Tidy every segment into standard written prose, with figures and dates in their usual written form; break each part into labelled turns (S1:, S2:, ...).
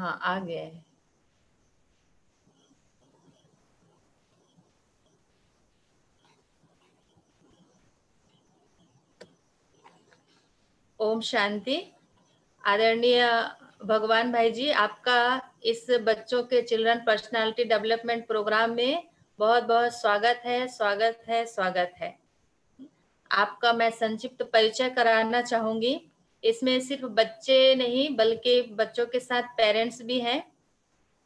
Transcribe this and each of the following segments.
S1: हाँ, आ गया है। ओम शांति। आदरणीय भगवान भाई जी, आपका इस बच्चों के चिल्ड्रन पर्सनालिटी डेवलपमेंट प्रोग्राम में बहुत बहुत स्वागत है, स्वागत है, स्वागत है। आपका मैं संक्षिप्त परिचय कराना चाहूंगी। इसमें सिर्फ बच्चे नहीं बल्कि बच्चों के साथ पेरेंट्स भी हैं।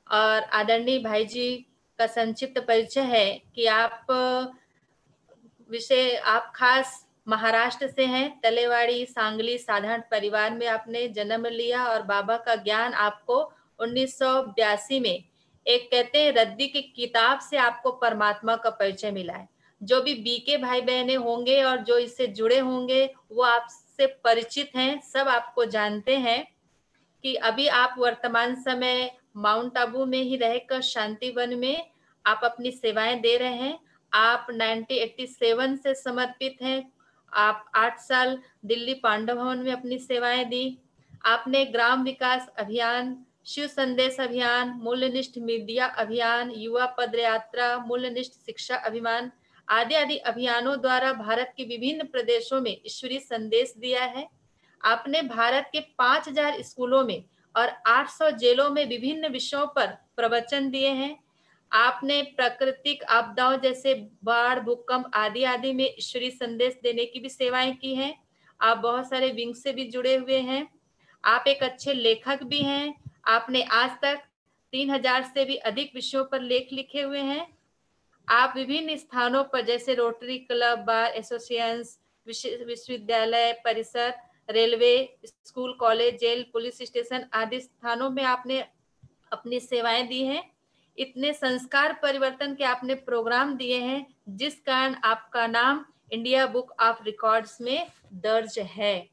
S1: और आदरणीय भाई जी का संक्षिप्त परिचय है कि आप खास महाराष्ट्र से हैं। तलेवाड़ी सांगली साधारण परिवार में आपने जन्म लिया और बाबा का ज्ञान आपको 1982 में एक कहते हैं रद्दी की किताब से आपको परमात्मा का परिचय मिला है। जो भी बीके भाई बहने होंगे और जो इससे जुड़े होंगे वो आपसे परिचित हैं, सब आपको जानते हैं कि अभी आप वर्तमान समय माउंट आबू में ही रहकर शांतिवन में आप अपनी सेवाएं दे रहे हैं। आप 1987 से समर्पित हैं। आप 8 साल दिल्ली पांडव भवन में अपनी सेवाएं दी। आपने ग्राम विकास अभियान, शिव संदेश अभियान, मूल्यनिष्ठ मीडिया अभियान, युवा पदयात्रा, मूल्यनिष्ठ शिक्षा अभियान आदि आदि अभियानों द्वारा भारत के विभिन्न प्रदेशों में ईश्वरीय संदेश दिया है। आपने भारत के 5000 स्कूलों में और 800 जेलों में विभिन्न विषयों पर प्रवचन दिए हैं। आपने प्राकृतिक आपदाओं जैसे बाढ़, भूकंप आदि आदि में ईश्वरीय संदेश देने की भी सेवाएं की हैं। आप बहुत सारे विंग से भी जुड़े हुए हैं। आप एक अच्छे लेखक भी हैं। आपने आज तक 3000 से भी अधिक विषयों पर लेख लिखे हुए हैं। आप विभिन्न स्थानों पर जैसे रोटरी क्लब, बार एसोसिएशन, विश्वविद्यालय परिसर, railway, school, college, jail, police station आदि स्थानों में आपने अपनी सेवाएं दी हैं। इतने संस्कार परिवर्तन के आपने प्रोग्राम दिए हैं जिस कारण आपका नाम इंडिया बुक ऑफ रिकॉर्ड्स में दर्ज है।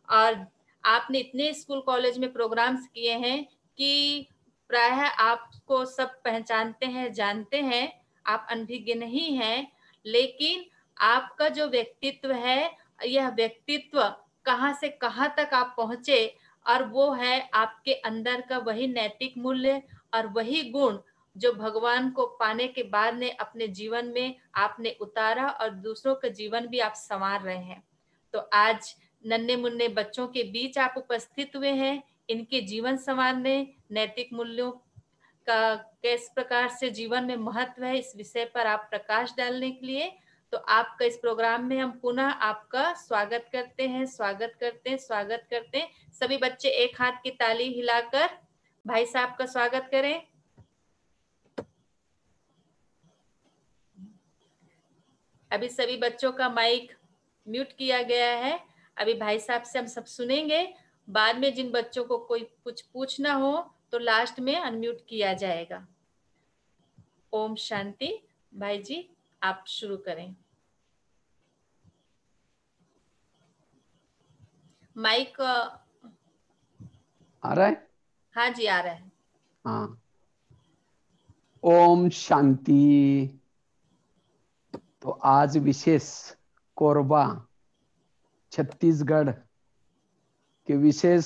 S1: और आपने इतने स्कूल कॉलेज में प्रोग्राम्स किए हैं कि प्रायः आपको सब पहचानते हैं, जानते हैं। आप अनभिज्ञ नहीं हैं, लेकिन आपका जो व्यक्तित्व है, यह व्यक्तित्व कहाँ से कहाँ तक आप पहुंचे, और वो है आपके अंदर का वही नैतिक मूल्य और वही गुण जो भगवान को पाने के बाद ने अपने जीवन में आपने उतारा और दूसरों का जीवन भी आप संवार रहे हैं। तो आज नन्हे मुन्ने बच्चों के बीच आप उपस्थित हुए हैं, इनके जीवन संवारने, नैतिक मूल्यों का किस प्रकार से जीवन में महत्व है, इस विषय पर आप प्रकाश डालने के लिए तो आपका इस प्रोग्राम में हम पुनः आपका स्वागत करते हैं, स्वागत करते हैं, स्वागत करते हैं। सभी बच्चे एक हाथ की ताली हिलाकर भाई साहब का स्वागत करें। अभी सभी बच्चों का माइक म्यूट किया गया है। अभी भाई साहब से हम सब सुनेंगे। बाद में जिन बच्चों को कोई कुछ पूछना हो तो लास्ट में अनम्यूट किया जाएगा। ओम शांति। भाई जी आप शुरू करें। माइक
S2: आ रहा है?
S1: हाँ जी आ रहा है।
S2: हाँ। ओम शांति। तो आज विशेष कोरबा छत्तीसगढ़ के विशेष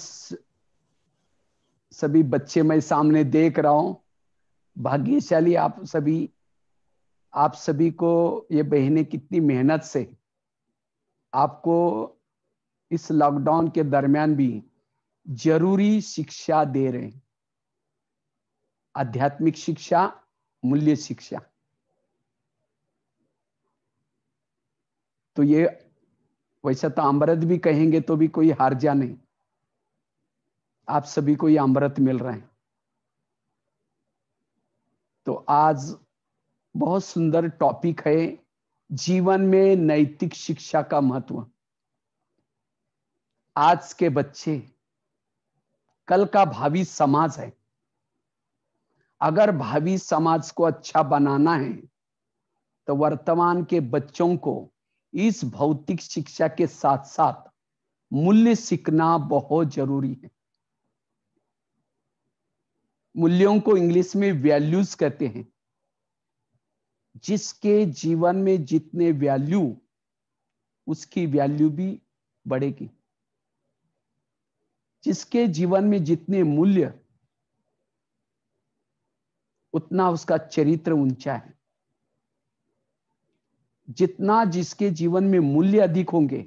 S2: सभी बच्चे मैं सामने देख रहा हूं। भाग्यशाली आप सभी को ये बहनें कितनी मेहनत से आपको इस लॉकडाउन के दरमियान भी जरूरी शिक्षा दे रहे हैं। आध्यात्मिक शिक्षा, मूल्य शिक्षा। तो ये वैसा तो अमृत भी कहेंगे तो भी कोई हार्जा नहीं। आप सभी को ये अमृत मिल रहा है। तो आज बहुत सुंदर टॉपिक है, जीवन में नैतिक शिक्षा का महत्व। आज के बच्चे कल का भावी समाज है। अगर भावी समाज को अच्छा बनाना है तो वर्तमान के बच्चों को इस भौतिक शिक्षा के साथ साथ मूल्य सीखना बहुत जरूरी है। मूल्यों को इंग्लिश में वैल्यूज कहते हैं। जिसके जीवन में जितने वैल्यू, उसकी वैल्यू भी बढ़ेगी। जिसके जीवन में जितने मूल्य, उतना उसका चरित्र ऊंचा है। जितना जिसके जीवन में मूल्य अधिक होंगे,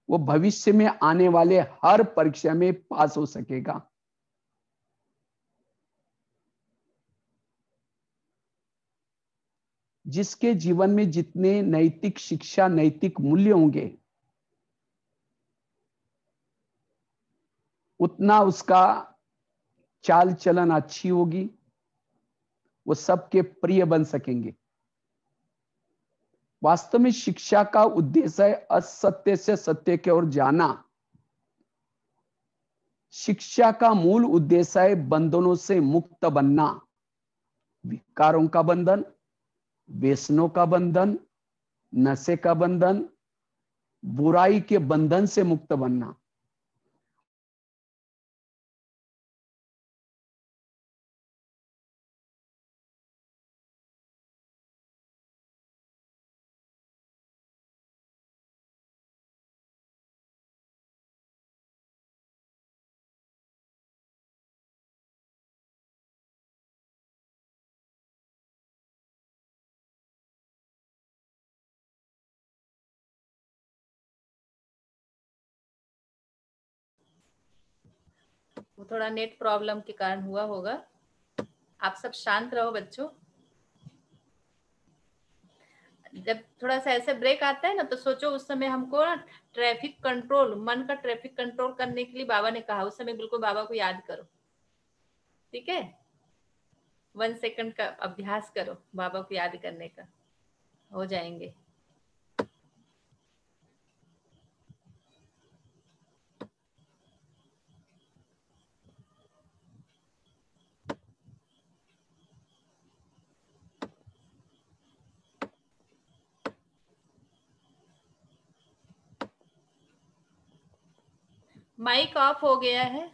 S2: वो भविष्य में आने वाले हर परीक्षा में पास हो सकेगा। जिसके जीवन में जितने नैतिक शिक्षा, नैतिक मूल्य होंगे, उतना उसका चाल चलन अच्छी होगी, वो सबके प्रिय बन सकेंगे। वास्तव में शिक्षा का उद्देश्य है असत्य से सत्य की ओर जाना। शिक्षा का मूल उद्देश्य है बंधनों से मुक्त बनना। विकारों का बंधन, व्यसनों का बंधन, नशे का बंधन, बुराई के बंधन से मुक्त बनना।
S1: वो थोड़ा नेट प्रॉब्लम के कारण हुआ होगा। आप सब शांत रहो बच्चों। जब थोड़ा सा ऐसे ब्रेक आता है ना, तो सोचो उस समय हमको ना ट्रैफिक कंट्रोल, मन का ट्रैफिक कंट्रोल करने के लिए बाबा ने कहा, उस समय बिल्कुल बाबा को याद करो। ठीक है, 1 सेकंड का अभ्यास करो बाबा को याद करने का, हो जाएंगे। माइक ऑफ हो गया है।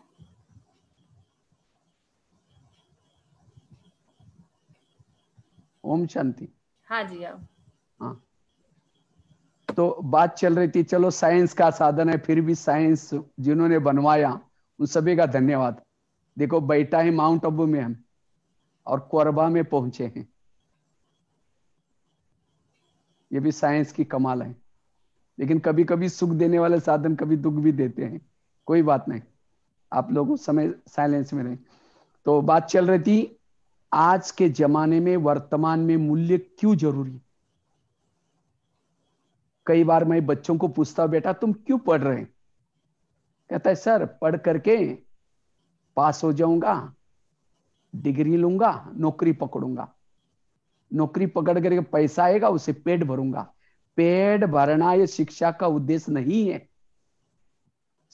S2: ओम शांति।
S1: हाँ जी, आओ।
S2: हाँ, तो बात चल रही थी, चलो साइंस का साधन है, फिर भी साइंस जिन्होंने बनवाया उन सभी का धन्यवाद। देखो बैठा है माउंट आबू में हम, और कोरबा में पहुंचे हैं। ये भी साइंस की कमाल है। लेकिन कभी कभी सुख देने वाले साधन कभी दुख भी देते हैं। कोई बात नहीं, आप लोग उस समय साइलेंस में रहे। तो बात चल रही थी, आज के जमाने में वर्तमान में मूल्य क्यों जरूरी। कई बार मैं बच्चों को पूछता हूं, बेटा तुम क्यों पढ़ रहे हैं? कहता है सर पढ़ करके पास हो जाऊंगा, डिग्री लूंगा, नौकरी पकड़ूंगा, नौकरी पकड़ करके पैसा आएगा, उसे पेट भरूंगा। पेट भरना ये शिक्षा का उद्देश्य नहीं है।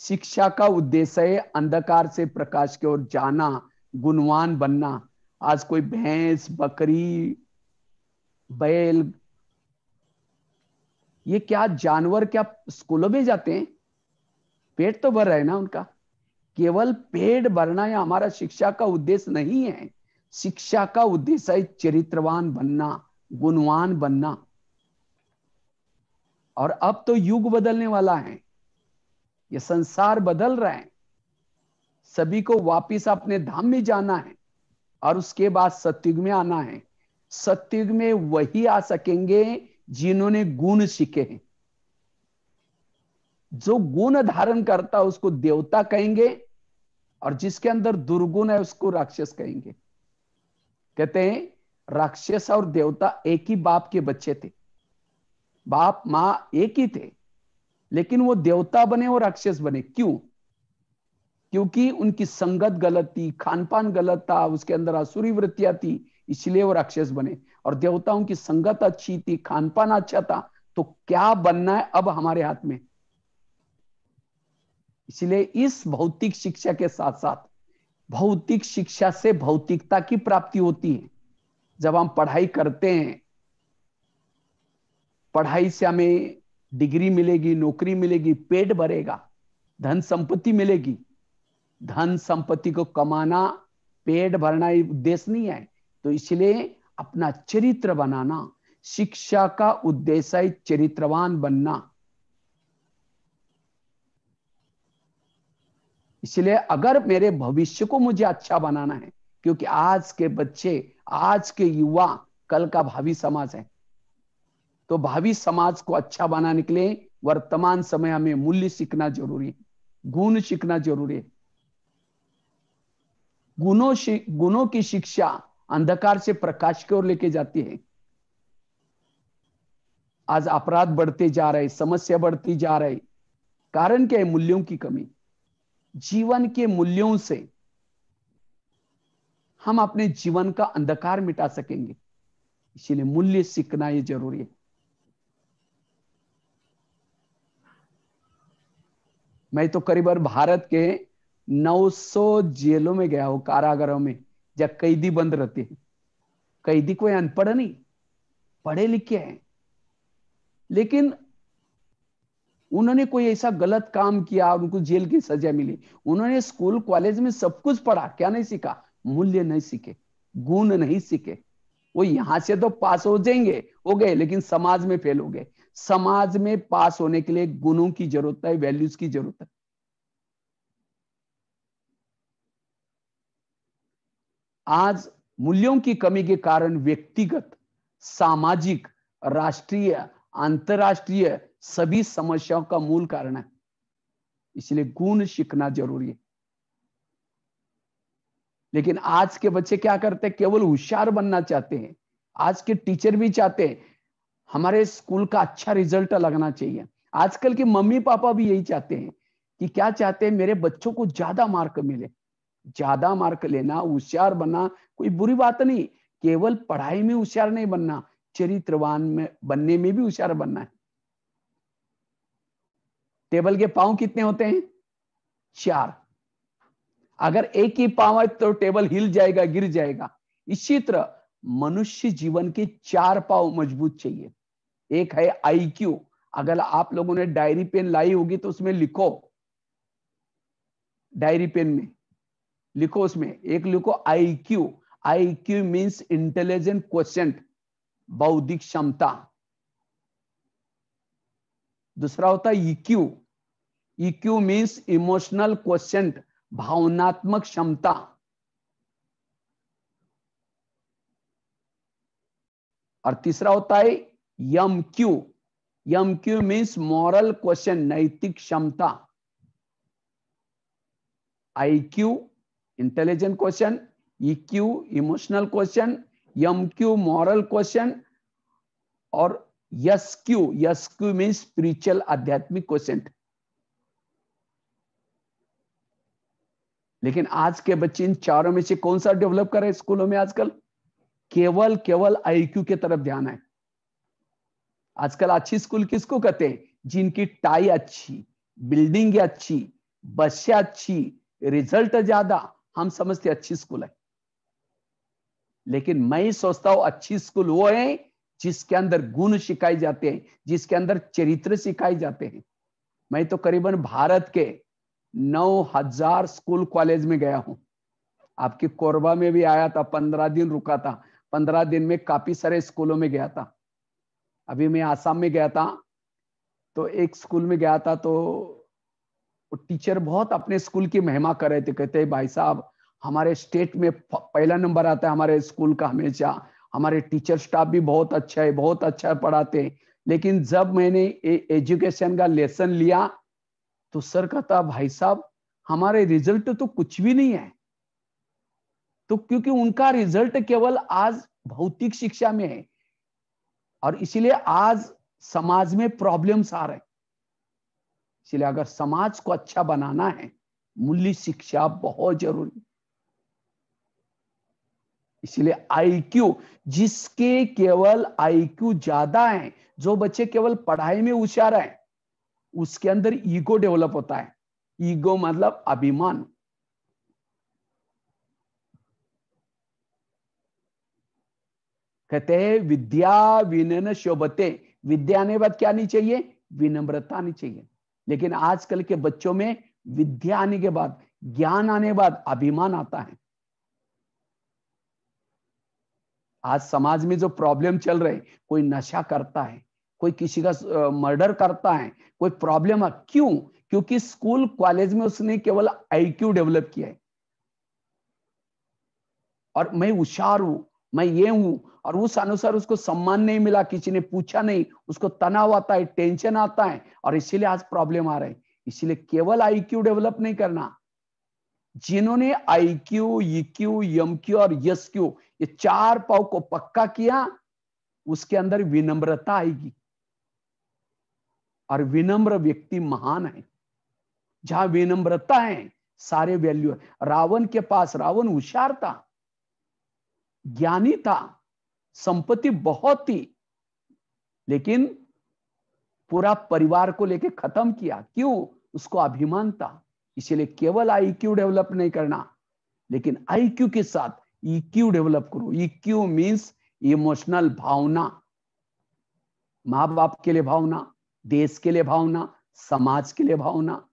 S2: शिक्षा का उद्देश्य है अंधकार से प्रकाश की ओर जाना, गुणवान बनना। आज कोई भैंस, बकरी, बैल, ये क्या जानवर क्या स्कूलों में जाते हैं? पेट तो भर रहा है ना उनका। केवल पेट भरना या हमारा शिक्षा का उद्देश्य नहीं है। शिक्षा का उद्देश्य है चरित्रवान बनना, गुणवान बनना। और अब तो युग बदलने वाला है, ये संसार बदल रहा है। सभी को वापिस अपने धाम में जाना है, और उसके बाद सतयुग में आना है। सतयुग में वही आ सकेंगे जिन्होंने गुण सीखे हैं। जो गुण धारण करता है उसको देवता कहेंगे, और जिसके अंदर दुर्गुण है उसको राक्षस कहेंगे। कहते हैं राक्षस और देवता एक ही बाप के बच्चे थे, बाप मां एक ही थे, लेकिन वो देवता बने और राक्षस बने। क्यों? क्योंकि उनकी संगत गलत थी, खान पान गलत था, उसके अंदर आसुरी वृत्तियां थी, इसलिए वो राक्षस बने। और देवताओं की संगत अच्छी थी, खान पान अच्छा था, तो क्या बनना है अब हमारे हाथ में। इसलिए इस भौतिक शिक्षा के साथ साथ भौतिक शिक्षा से भौतिकता की प्राप्ति होती है। जब हम पढ़ाई करते हैं, पढ़ाई से हमें डिग्री मिलेगी, नौकरी मिलेगी, पेट भरेगा, धन संपत्ति मिलेगी। धन संपत्ति को कमाना, पेट भरना ये उद्देश्य नहीं है। तो इसलिए अपना चरित्र बनाना, शिक्षा का उद्देश्य है चरित्रवान बनना। इसलिए अगर मेरे भविष्य को मुझे अच्छा बनाना है, क्योंकि आज के बच्चे, आज के युवा कल का भावी समाज है। तो भावी समाज को अच्छा बनाने के लिए वर्तमान समय हमें मूल्य सीखना जरूरी है, गुण सीखना जरूरी है। गुणों की शिक्षा अंधकार से प्रकाश की ओर लेके जाती है। आज अपराध बढ़ते जा रहे, समस्या बढ़ती जा रही, कारण क्या है? मूल्यों की कमी। जीवन के मूल्यों से हम अपने जीवन का अंधकार मिटा सकेंगे, इसीलिए मूल्य सीखना ये जरूरी है। मैं तो करीबन भारत के 900 जेलों में गया हूं, कारागारों में, जब कैदी बंद रहते हैं। कैदी कोई अनपढ़ नहीं, पढ़े लिखे हैं, लेकिन उन्होंने कोई ऐसा गलत काम किया, उनको जेल की सजा मिली। उन्होंने स्कूल कॉलेज में सब कुछ पढ़ा, क्या नहीं सीखा? मूल्य नहीं सीखे, गुण नहीं सीखे। वो यहां से तो पास हो जाएंगे, हो गए, लेकिन समाज में फेल हो गए। समाज में पास होने के लिए गुणों की जरूरत है, वैल्यूज की जरूरत है। आज मूल्यों की कमी के कारण व्यक्तिगत, सामाजिक, राष्ट्रीय, अंतरराष्ट्रीय सभी समस्याओं का मूल कारण है। इसलिए गुण सीखना जरूरी है। लेकिन आज के बच्चे क्या करते हैं? केवल होशियार बनना चाहते हैं। आज के टीचर भी चाहते हैं हमारे स्कूल का अच्छा रिजल्ट लगना चाहिए। आजकल के मम्मी पापा भी यही चाहते हैं कि क्या चाहते हैं? मेरे बच्चों को ज्यादा मार्क मिले। ज्यादा मार्क लेना, होशियार बनना कोई बुरी बात नहीं। केवल पढ़ाई में होशियार नहीं बनना, चरित्रवान में बनने में भी होशियार बनना है। टेबल के पांव कितने होते हैं? 4। अगर एक ही पांव है तो टेबल हिल जाएगा, गिर जाएगा। इसी तरह मनुष्य जीवन के 4 पांव मजबूत चाहिए। एक है आईक्यू। अगर आप लोगों ने डायरी पेन लाई होगी तो उसमें लिखो, डायरी पेन में लिखो, उसमें एक लिखो IQ. IQ means intelligent question, बौद्धिक क्षमता। दूसरा होता है EQ. EQ means emotional question, भावनात्मक क्षमता। और तीसरा होता है M Q. M Q means moral question, नैतिक क्षमता। I Q intelligent question, EQ emotional question, M Q moral question, और यस क्यू मीन्स स्पिरिचुअल, आध्यात्मिक क्वेश्चन। लेकिन आज के बच्चे इन चारों में से कौन सा डेवलप कर रहे हैं स्कूलों में आजकल? केवल आईक्यू की तरफ ध्यान है। आजकल अच्छी स्कूल किसको कहते हैं? जिनकी टाई अच्छी, बिल्डिंग अच्छी, बसें अच्छी, रिजल्ट ज्यादा, हम समझते अच्छी स्कूल है। लेकिन मैं सोचता हूं अच्छी स्कूल वो है जिसके अंदर गुण सिखाए जाते हैं, जिसके अंदर चरित्र सिखाए जाते हैं। मैं तो करीबन भारत के 9000 स्कूल कॉलेज में गया हूं। आपकी कोरबा में भी आया था, 15 दिन रुका था। 15 दिन में काफी सारे स्कूलों में गया था। अभी मैं आसाम में गया था, तो एक स्कूल में गया था, तो टीचर बहुत अपने स्कूल की महिमा कर रहे थे। कहते हैं भाई साहब, हमारे स्टेट में पहला नंबर आता है हमारे स्कूल का हमेशा। हमारे टीचर स्टाफ भी बहुत अच्छा है, बहुत अच्छा पढ़ाते हैं। लेकिन जब मैंने एजुकेशन का लेसन लिया तो सर कहता, भाई साहब हमारे रिजल्ट तो कुछ भी नहीं है। तो क्योंकि उनका रिजल्ट केवल आज भौतिक शिक्षा में है, और इसीलिए आज समाज में प्रॉब्लम्स आ रहे हैं। इसलिए अगर समाज को अच्छा बनाना है, मूल्य शिक्षा बहुत जरूरी है। इसलिए आईक्यू, जिसके केवल आईक्यू ज्यादा है, जो बच्चे केवल पढ़ाई में होशियार है, उसके अंदर ईगो डेवलप होता है। ईगो मतलब अभिमान। कहते हैं विद्या विनयन शोभते। विद्या आने बाद क्या नहीं चाहिए? विनम्रता नहीं चाहिए। लेकिन आजकल के बच्चों में विद्या आने के बाद, ज्ञान आने के बाद अभिमान आता है। आज समाज में जो प्रॉब्लम चल रहे, कोई नशा करता है, कोई किसी का मर्डर करता है, कोई प्रॉब्लम है, क्यों? क्योंकि स्कूल कॉलेज में उसने केवल आईक्यू डेवलप किया है। और मैं होशियार हूं, मैं ये हूं, और उस अनुसार उसको सम्मान नहीं मिला, किसी ने पूछा नहीं, उसको तनाव आता है, टेंशन आता है, और इसीलिए आज प्रॉब्लम आ रहे हैं। इसीलिए केवल आईक्यू डेवलप नहीं करना, जिन्होंने आईक्यू, ईक्यू, एमक्यू और एसक्यू ये 4 पाव को पक्का किया, उसके अंदर विनम्रता आएगी, और विनम्र व्यक्ति महान है। जहां विनम्रता है सारे वैल्यू है। रावण के पास, रावण होशियार था, ज्ञानी था, संपत्ति बहुत थी, लेकिन पूरा परिवार को लेकर खत्म किया। क्यों? उसको अभिमान था। इसीलिए केवल आईक्यू डेवलप नहीं करना, लेकिन आईक्यू के साथ ईक्यू डेवलप करो। ईक्यू मींस इमोशनल भावना, माँ बाप के लिए भावना, देश के लिए भावना, समाज के लिए भावना।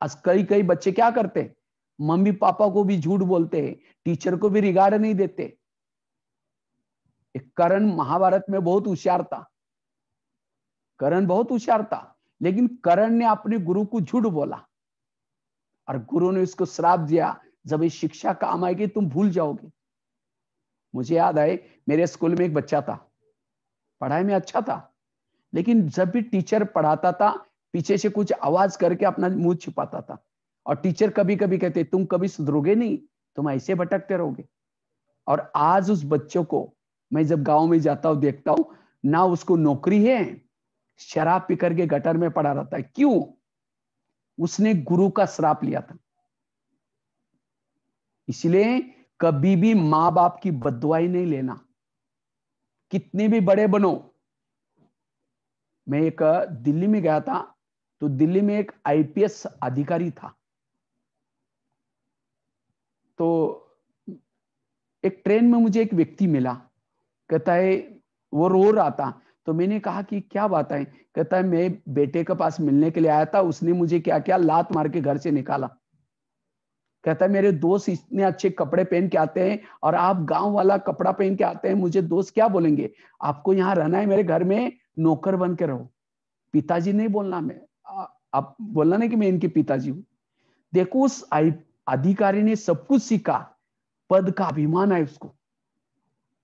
S2: आज कई कई बच्चे क्या करते हैं, मम्मी पापा को भी झूठ बोलते हैं, टीचर को भी रिगार्ड नहीं देते। कर्ण महाभारत में बहुत होशियार था, कर्ण बहुत होशियार था, लेकिन कर्ण ने अपने गुरु को झूठ बोला, और गुरु ने उसको श्राप दिया, जब ये शिक्षा काम आएगी तुम भूल जाओगे। मुझे याद आए, मेरे स्कूल में एक बच्चा था, पढ़ाई में अच्छा था, लेकिन जब भी टीचर पढ़ाता था पीछे से कुछ आवाज करके अपना मुंह छिपाता था, और टीचर कभी कभी कहते तुम कभी सुधरोगे नहीं, तुम ऐसे भटकते रहोगे। और आज उस बच्चों को मैं जब गांव में जाता हूं देखता हूं, ना उसको नौकरी है, शराब पी करके गटर में पड़ा रहता है। क्यों? उसने गुरु का श्राप लिया था। इसलिए कभी भी मां बाप की बददुआई नहीं लेना, कितने भी बड़े बनो। मैं एक दिल्ली में गया था, तो दिल्ली में एक आईपीएस अधिकारी था। तो एक ट्रेन में मुझे एक व्यक्ति मिला, कहता है, वो रो रहा था। तो मैंने कहा कि क्या बात है? कहता है मैं बेटे के पास मिलने के लिए आया था, उसने मुझे क्या क्या लात मार के घर से निकाला। कहता है मेरे दोस्त इतने अच्छे कपड़े पहन के आते हैं और आप गांव वाला कपड़ा पहन के आते हैं, मुझे दोस्त क्या बोलेंगे? आपको यहाँ रहना है, मेरे घर में नौकर बन के रहो, पिताजी नहीं बोलना। मैं आप बोलना नहीं कि मैं इनके पिताजी हूं। देखो उस अधिकारी ने सब कुछ सीखा, पद का अभिमान है उसको।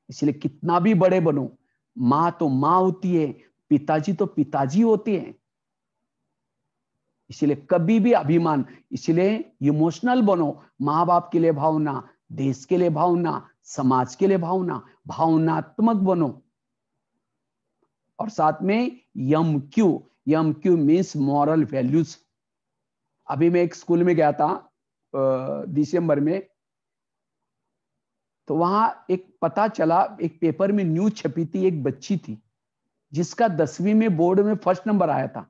S2: इसलिए कितना भी बड़े बनो, मां तो मां होती है, पिताजी तो पिताजी होते हैं। इसलिए कभी भी अभिमान, इसलिए इमोशनल बनो, मां बाप के लिए भावना, देश के लिए भावना, समाज के लिए भावना, भावनात्मक बनो। और साथ में M Q means moral values. अभी मैं एक स्कूल में गया था दिसंबर में, तो वहां एक पता चला, एक पेपर में न्यूज छपी थी, एक बच्ची थी जिसका 10वीं में बोर्ड में फर्स्ट नंबर आया था,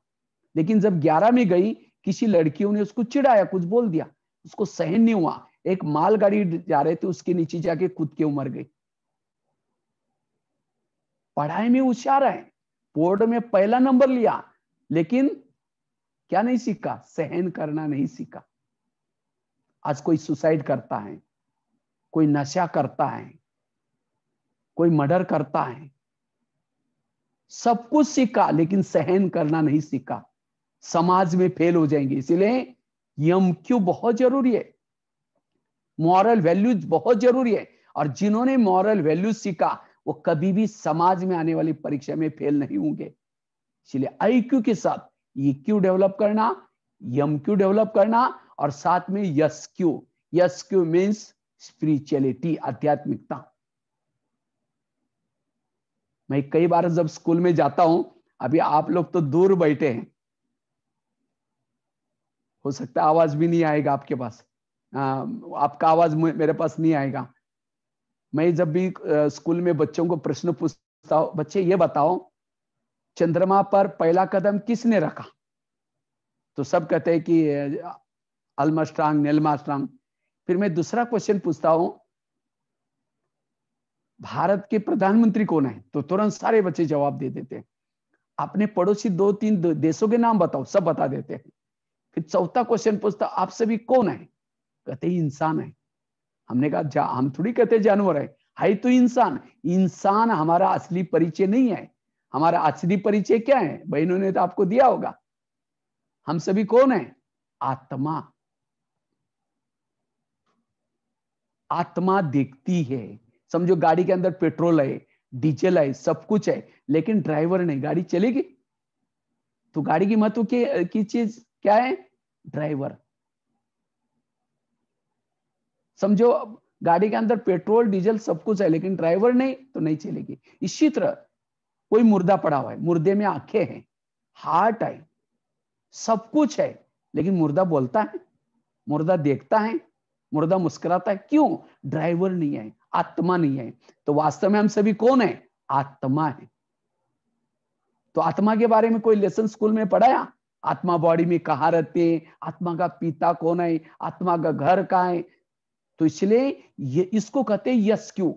S2: लेकिन जब 11 में गई, किसी लड़कियों ने उसको चिढ़ाया, कुछ बोल दिया, उसको सहन नहीं हुआ, एक मालगाड़ी जा रहे थे उसके नीचे जाके कूद के मर गई। पढ़ाई में होशियार है, बोर्ड में पहला नंबर लिया, लेकिन क्या नहीं सीखा? सहन करना नहीं सीखा। आज कोई सुसाइड करता है, कोई नशा करता है, कोई मर्डर करता है, सब कुछ सीखा लेकिन सहन करना नहीं सीखा, समाज में फेल हो जाएंगे। इसीलिए एम क्यू बहुत जरूरी है, मॉरल वैल्यूज बहुत जरूरी है। और जिन्होंने मॉरल वैल्यूज सीखा वो कभी भी समाज में आने वाली परीक्षा में फेल नहीं होंगे। इसलिए आईक्यू के साथ ईक्यू डेवलप करना, एम क्यू डेवलप करना, और साथ में यस क्यू मीन्स स्पिरिचुअलिटी, आध्यात्मिकता। मैं कई बार जब स्कूल में जाता हूं, अभी आप लोग तो दूर बैठे हैं, हो सकता है आवाज भी नहीं आएगा आपके पास, आपका आवाज मेरे पास नहीं आएगा। मैं जब भी स्कूल में बच्चों को प्रश्न पूछता हूं, बच्चे ये बताओ चंद्रमा पर पहला कदम किसने रखा? तो सब कहते हैं कि आर्मस्ट्रांग, नील आर्मस्ट्रांग। फिर मैं दूसरा क्वेश्चन पूछता हूं, भारत के प्रधानमंत्री कौन है? तो तुरंत सारे बच्चे जवाब दे देते हैं। अपने पड़ोसी 2-3 देशों के नाम बताओ, सब बता देते हैं। फिर चौथा क्वेश्चन पूछता, आप सभी कौन है? कहते ही इंसान है। हमने कहा हम थोड़ी कहते जानवर है तो इंसान। इंसान हमारा असली परिचय नहीं है। हमारा असली परिचय क्या है? बहनों ने तो आपको दिया होगा। हम सभी कौन है? आत्मा। आत्मा देखती है। समझो गाड़ी के अंदर पेट्रोल है, डीजल है, सब कुछ है, लेकिन ड्राइवर नहीं, गाड़ी चलेगी? तो गाड़ी की महत्व की चीज क्या है? ड्राइवर। समझो गाड़ी के अंदर पेट्रोल डीजल सब कुछ है, लेकिन ड्राइवर नहीं तो नहीं चलेगी। इसी तरह कोई मुर्दा पड़ा हुआ है, मुर्दे में आंखें हैं, हार्ट है, सब कुछ है, लेकिन मुर्दा बोलता है, मुर्दा देखता है, मुर्दा मुस्कुराता है, क्यों? ड्राइवर नहीं है, आत्मा नहीं है। तो वास्तव में हम सभी कौन है? आत्मा है। तो आत्मा के बारे में कोई लेसन स्कूल में पढ़ाया? आत्मा बॉडी में कहाँ रहते हैं, आत्मा का पिता कौन है, आत्मा का घर कहाँ है? तो इसलिए ये इसको कहते हैं यस क्यू।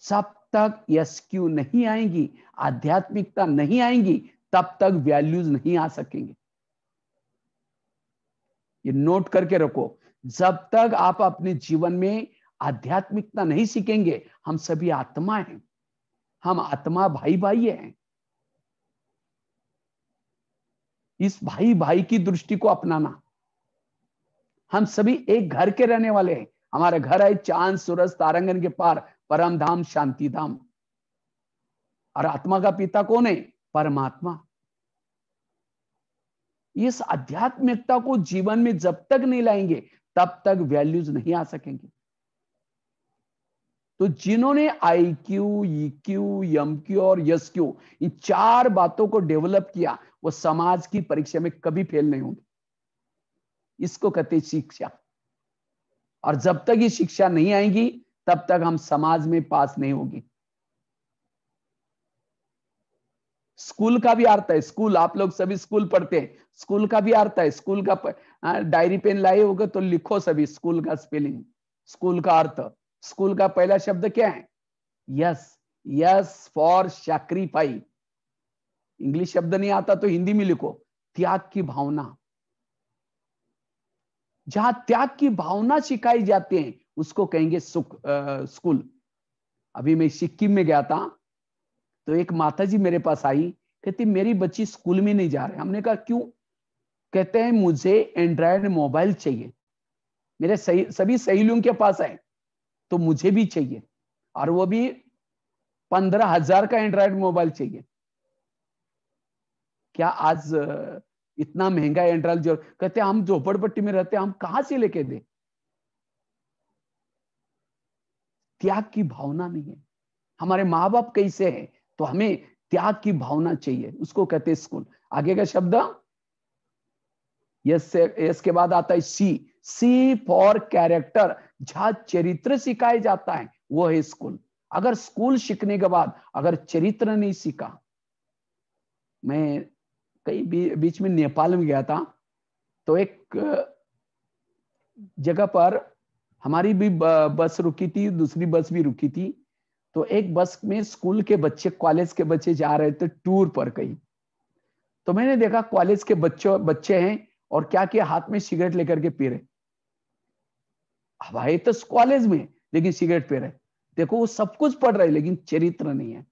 S2: जब तक यस क्यू नहीं आएंगी, आध्यात्मिकता नहीं आएंगी, तब तक वैल्यूज नहीं आ सकेंगे। ये नोट करके रखो, जब तक आप अपने जीवन में आध्यात्मिकता नहीं सीखेंगे, हम सभी आत्मा हैं, हम आत्मा भाई भाई हैं। इस भाई भाई की दृष्टि को अपनाना। हम सभी एक घर के रहने वाले हैं। हमारा घर है चांद सूरज तारांगन के पार, परम धाम शांति धाम। और आत्मा का पिता कौन है? परमात्मा। इस आध्यात्मिकता को जीवन में जब तक नहीं लाएंगे, तब तक वैल्यूज नहीं आ सकेंगे। तो जिन्होंने IQ, EQ, MQ और SQ इन 4 बातों को डेवलप किया, वो समाज की परीक्षा में कभी फेल नहीं होंगे। इसको कहते हैं शिक्षा। और जब तक ये शिक्षा नहीं आएगी, तब तक हम समाज में पास नहीं होगी। स्कूल का भी अर्थ है, स्कूल आप लोग सभी स्कूल पढ़ते हैं, स्कूल का भी अर्थ है। स्कूल का डायरी पेन लाए होगे तो लिखो सभी स्कूल का स्पेलिंग, स्कूल का अर्थ। स्कूल का पहला शब्द क्या है? Yes. Yes for sacrifice. English शब्द नहीं आता तो हिंदी में लिखो, त्याग की भावना। जहां त्याग की भावना सिखाई जाती है, उसको कहेंगे स्कूल। अभी मैं सिक्किम में गया था, तो एक माताजी मेरे पास आई, कहती मेरी बच्ची स्कूल में नहीं जा रही। हमने कहा क्यों? कहते हैं मुझे एंड्रॉयड मोबाइल चाहिए, मेरे सभी सहेलियों के पास है, तो मुझे भी चाहिए, और वो भी 15,000 का एंड्रॉयड मोबाइल चाहिए। क्या आज इतना महंगा एंड्रॉयड? जो कहते हम झोपड़पट्टी में रहते हैं, हम कहां से लेके दे? त्याग की भावना नहीं है। हमारे माँ बाप कैसे हैं, तो हमें त्याग की भावना चाहिए, उसको कहते हैं स्कूल। आगे का शब्द यस से, यस के बाद आता है सी। C for character. जहां चरित्र सिखाया जाता है वो है स्कूल। अगर स्कूल सीखने के बाद अगर चरित्र नहीं सीखा, मैं कई बीच में नेपाल में गया था, तो एक जगह पर हमारी भी बस रुकी थी, दूसरी बस भी रुकी थी। तो एक बस में स्कूल के बच्चे, कॉलेज के बच्चे जा रहे थे टूर पर कहीं। तो मैंने देखा कॉलेज के बच्चे हैं, और क्या किया, हाथ में सिगरेट लेकर के पी रहे। अब आए तो कॉलेज में, लेकिन सिगरेट पी रहे। देखो वो सब कुछ पढ़ रहे, लेकिन चरित्र नहीं है।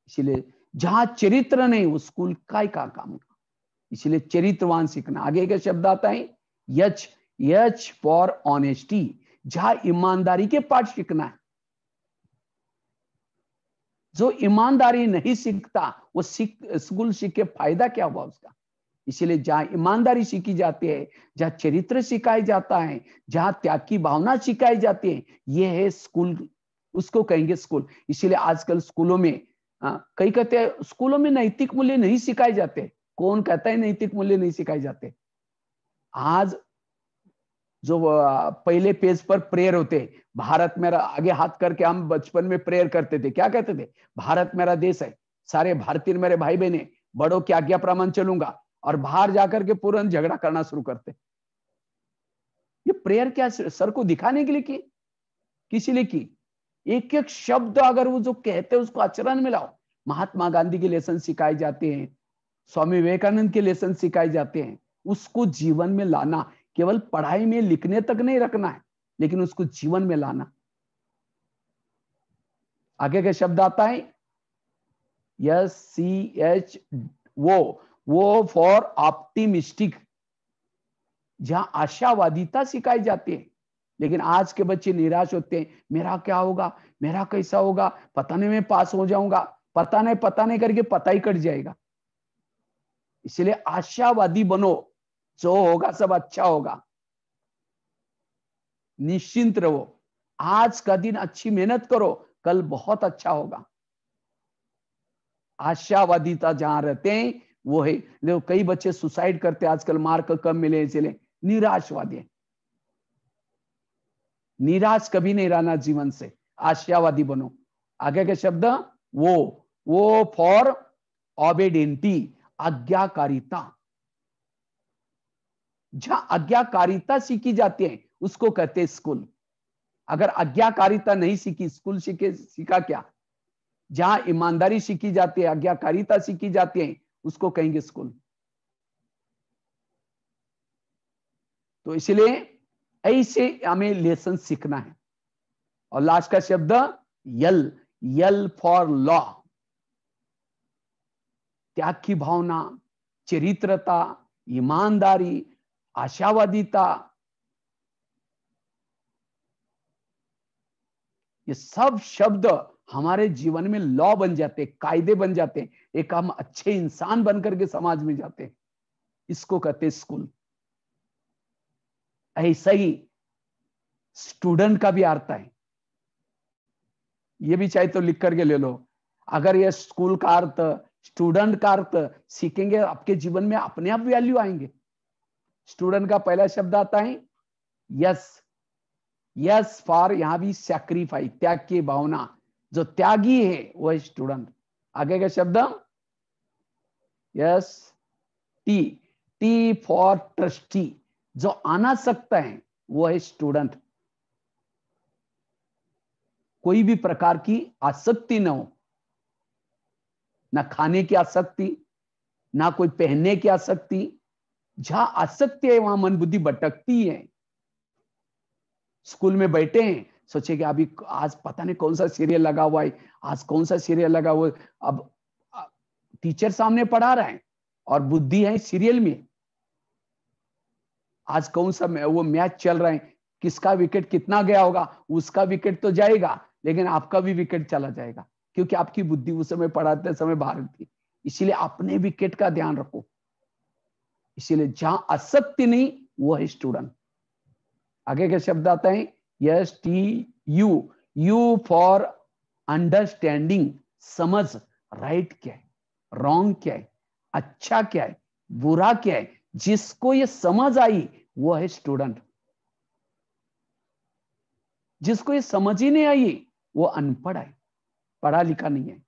S2: इसलिए जहां चरित्र नहीं, वो स्कूल का काम का। इसलिए चरित्रवान सीखना। आगे का शब्द आता है यच। यच फॉर ऑनेस्टी। जहां ईमानदारी के पाठ सीखना है। जो ईमानदारी नहीं सीखता, वो स्कूल सीख के फायदा क्या हुआ उसका? इसलिए जहां ईमानदारी सीखी जाती है, जहां चरित्र सिखाया जाता है, जहां त्याग की भावना सिखाई जाती है, ये है स्कूल, उसको कहेंगे स्कूल। इसलिए आजकल स्कूलों में कई कहते हैं स्कूलों में नैतिक मूल्य नहीं सिखाए जाते। कौन कहता है नैतिक मूल्य नहीं सिखाए जाते? आज जो पहले पेज पर प्रेयर होते, भारत मेरा, आगे हाथ करके हम बचपन में प्रेयर करते थे, क्या कहते थे? भारत मेरा देश है, सारे भारतीय मेरे भाई बहने, बड़ों की आज्ञा प्रमाण चलूंगा। और बाहर जाकर के पूरा झगड़ा करना शुरू करते। ये प्रेयर क्या सर को दिखाने के लिए की? किसी लिए की? एक एक शब्द अगर वो जो कहते हैं उसको आचरण में लाओ। महात्मा गांधी के लेसन सिखाए जाते हैं, स्वामी विवेकानंद के लेसन सिखाए जाते हैं। उसको जीवन में लाना, केवल पढ़ाई में लिखने तक नहीं रखना है, लेकिन उसको जीवन में लाना। आगे का शब्द आता है SCH। वो फॉर ऑप्टिमिस्टिक। जहां आशावादिता सिखाई जाती है, लेकिन आज के बच्चे निराश होते हैं, मेरा क्या होगा, मेरा कैसा होगा, पता नहीं मैं पास हो जाऊंगा, पता नहीं करके पता ही कट जाएगा। इसलिए आशावादी बनो, जो होगा सब अच्छा होगा, निश्चिंत रहो, आज का दिन अच्छी मेहनत करो, कल बहुत अच्छा होगा। आशावादीता जहां रहते हैं वो है। देखो कई बच्चे सुसाइड करते हैं आजकल, मार्क कम मिले इसलिए, निराशवादी है। निराश कभी नहीं रहना जीवन से, आशावादी बनो। आगे के शब्द, वो फॉर ऑबेडेंटी, आज्ञाकारिता। जहां आज्ञाकारिता सीखी जाती है उसको कहते हैं स्कूल। अगर आज्ञाकारिता नहीं सीखी, स्कूल सीखा क्या? जहां ईमानदारी सीखी जाती है, आज्ञाकारिता सीखी जाती है, उसको कहेंगे स्कूल। तो इसलिए ऐसे हमें लेसन सीखना है। और लास्ट का शब्द यल फॉर लॉ, त्याग की भावना, चरित्रता, ईमानदारी, आशावादिता, ये सब शब्द हमारे जीवन में लॉ बन जाते, कायदे बन जाते, एक हम अच्छे इंसान बनकर के समाज में जाते हैं। इसको कहते स्कूल। ऐसा ही स्टूडेंट का भी अर्थ है, ये भी चाहे तो लिख करके ले लो। अगर ये स्कूल का अर्थ, स्टूडेंट का अर्थ सीखेंगे, आपके जीवन में अपने आप वैल्यू आएंगे। स्टूडेंट का पहला शब्द आता है यस फॉर, यहां भी सैक्रिफाइस, त्याग की भावना, जो त्यागी है वो है स्टूडेंट। आगे का शब्द यस टी फॉर ट्रस्टी, जो आना सकता है वो है स्टूडेंट। कोई भी प्रकार की आसक्ति न हो, ना खाने की आसक्ति, ना कोई पहनने की आसक्ति। जहां आसक्ति है वहां मन बुद्धि भटकती है। स्कूल में बैठे हैं, सोचे कि अभी आज पता नहीं कौन सा सीरियल लगा हुआ है, आज कौन सा सीरियल लगा हुआ है। अब टीचर सामने पढ़ा रहा है और बुद्धि है सीरियल में। आज कौन सा वो मैच चल रहा है, किसका विकेट कितना गया होगा, उसका विकेट तो जाएगा लेकिन आपका भी विकेट चला जाएगा, क्योंकि आपकी बुद्धि उस समय पढ़ाते समय बाहर थी। इसीलिए अपने विकेट का ध्यान रखो। इसीलिए जहां आसक्ति नहीं वो है स्टूडेंट। आगे के शब्द आता है यू फॉर अंडरस्टैंडिंग, समझ, राइट क्या है, रॉन्ग क्या है, अच्छा क्या है, बुरा क्या है। जिसको ये समझ आई वो है स्टूडेंट। जिसको ये समझ ही नहीं आई वो अनपढ़ है, पढ़ा लिखा नहीं है।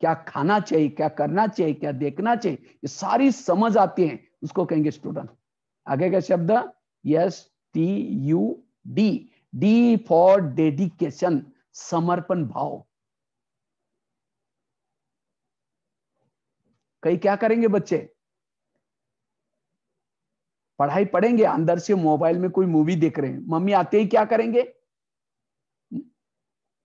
S2: क्या खाना चाहिए, क्या करना चाहिए, क्या देखना चाहिए, ये सारी समझ आती है, उसको कहेंगे स्टूडेंट। आगे का शब्द डी फॉर डेडिकेशन, समर्पण भाव। कई क्या करेंगे बच्चे, पढ़ाई पढ़ेंगे, अंदर से मोबाइल में कोई मूवी देख रहे हैं, मम्मी आते ही क्या करेंगे,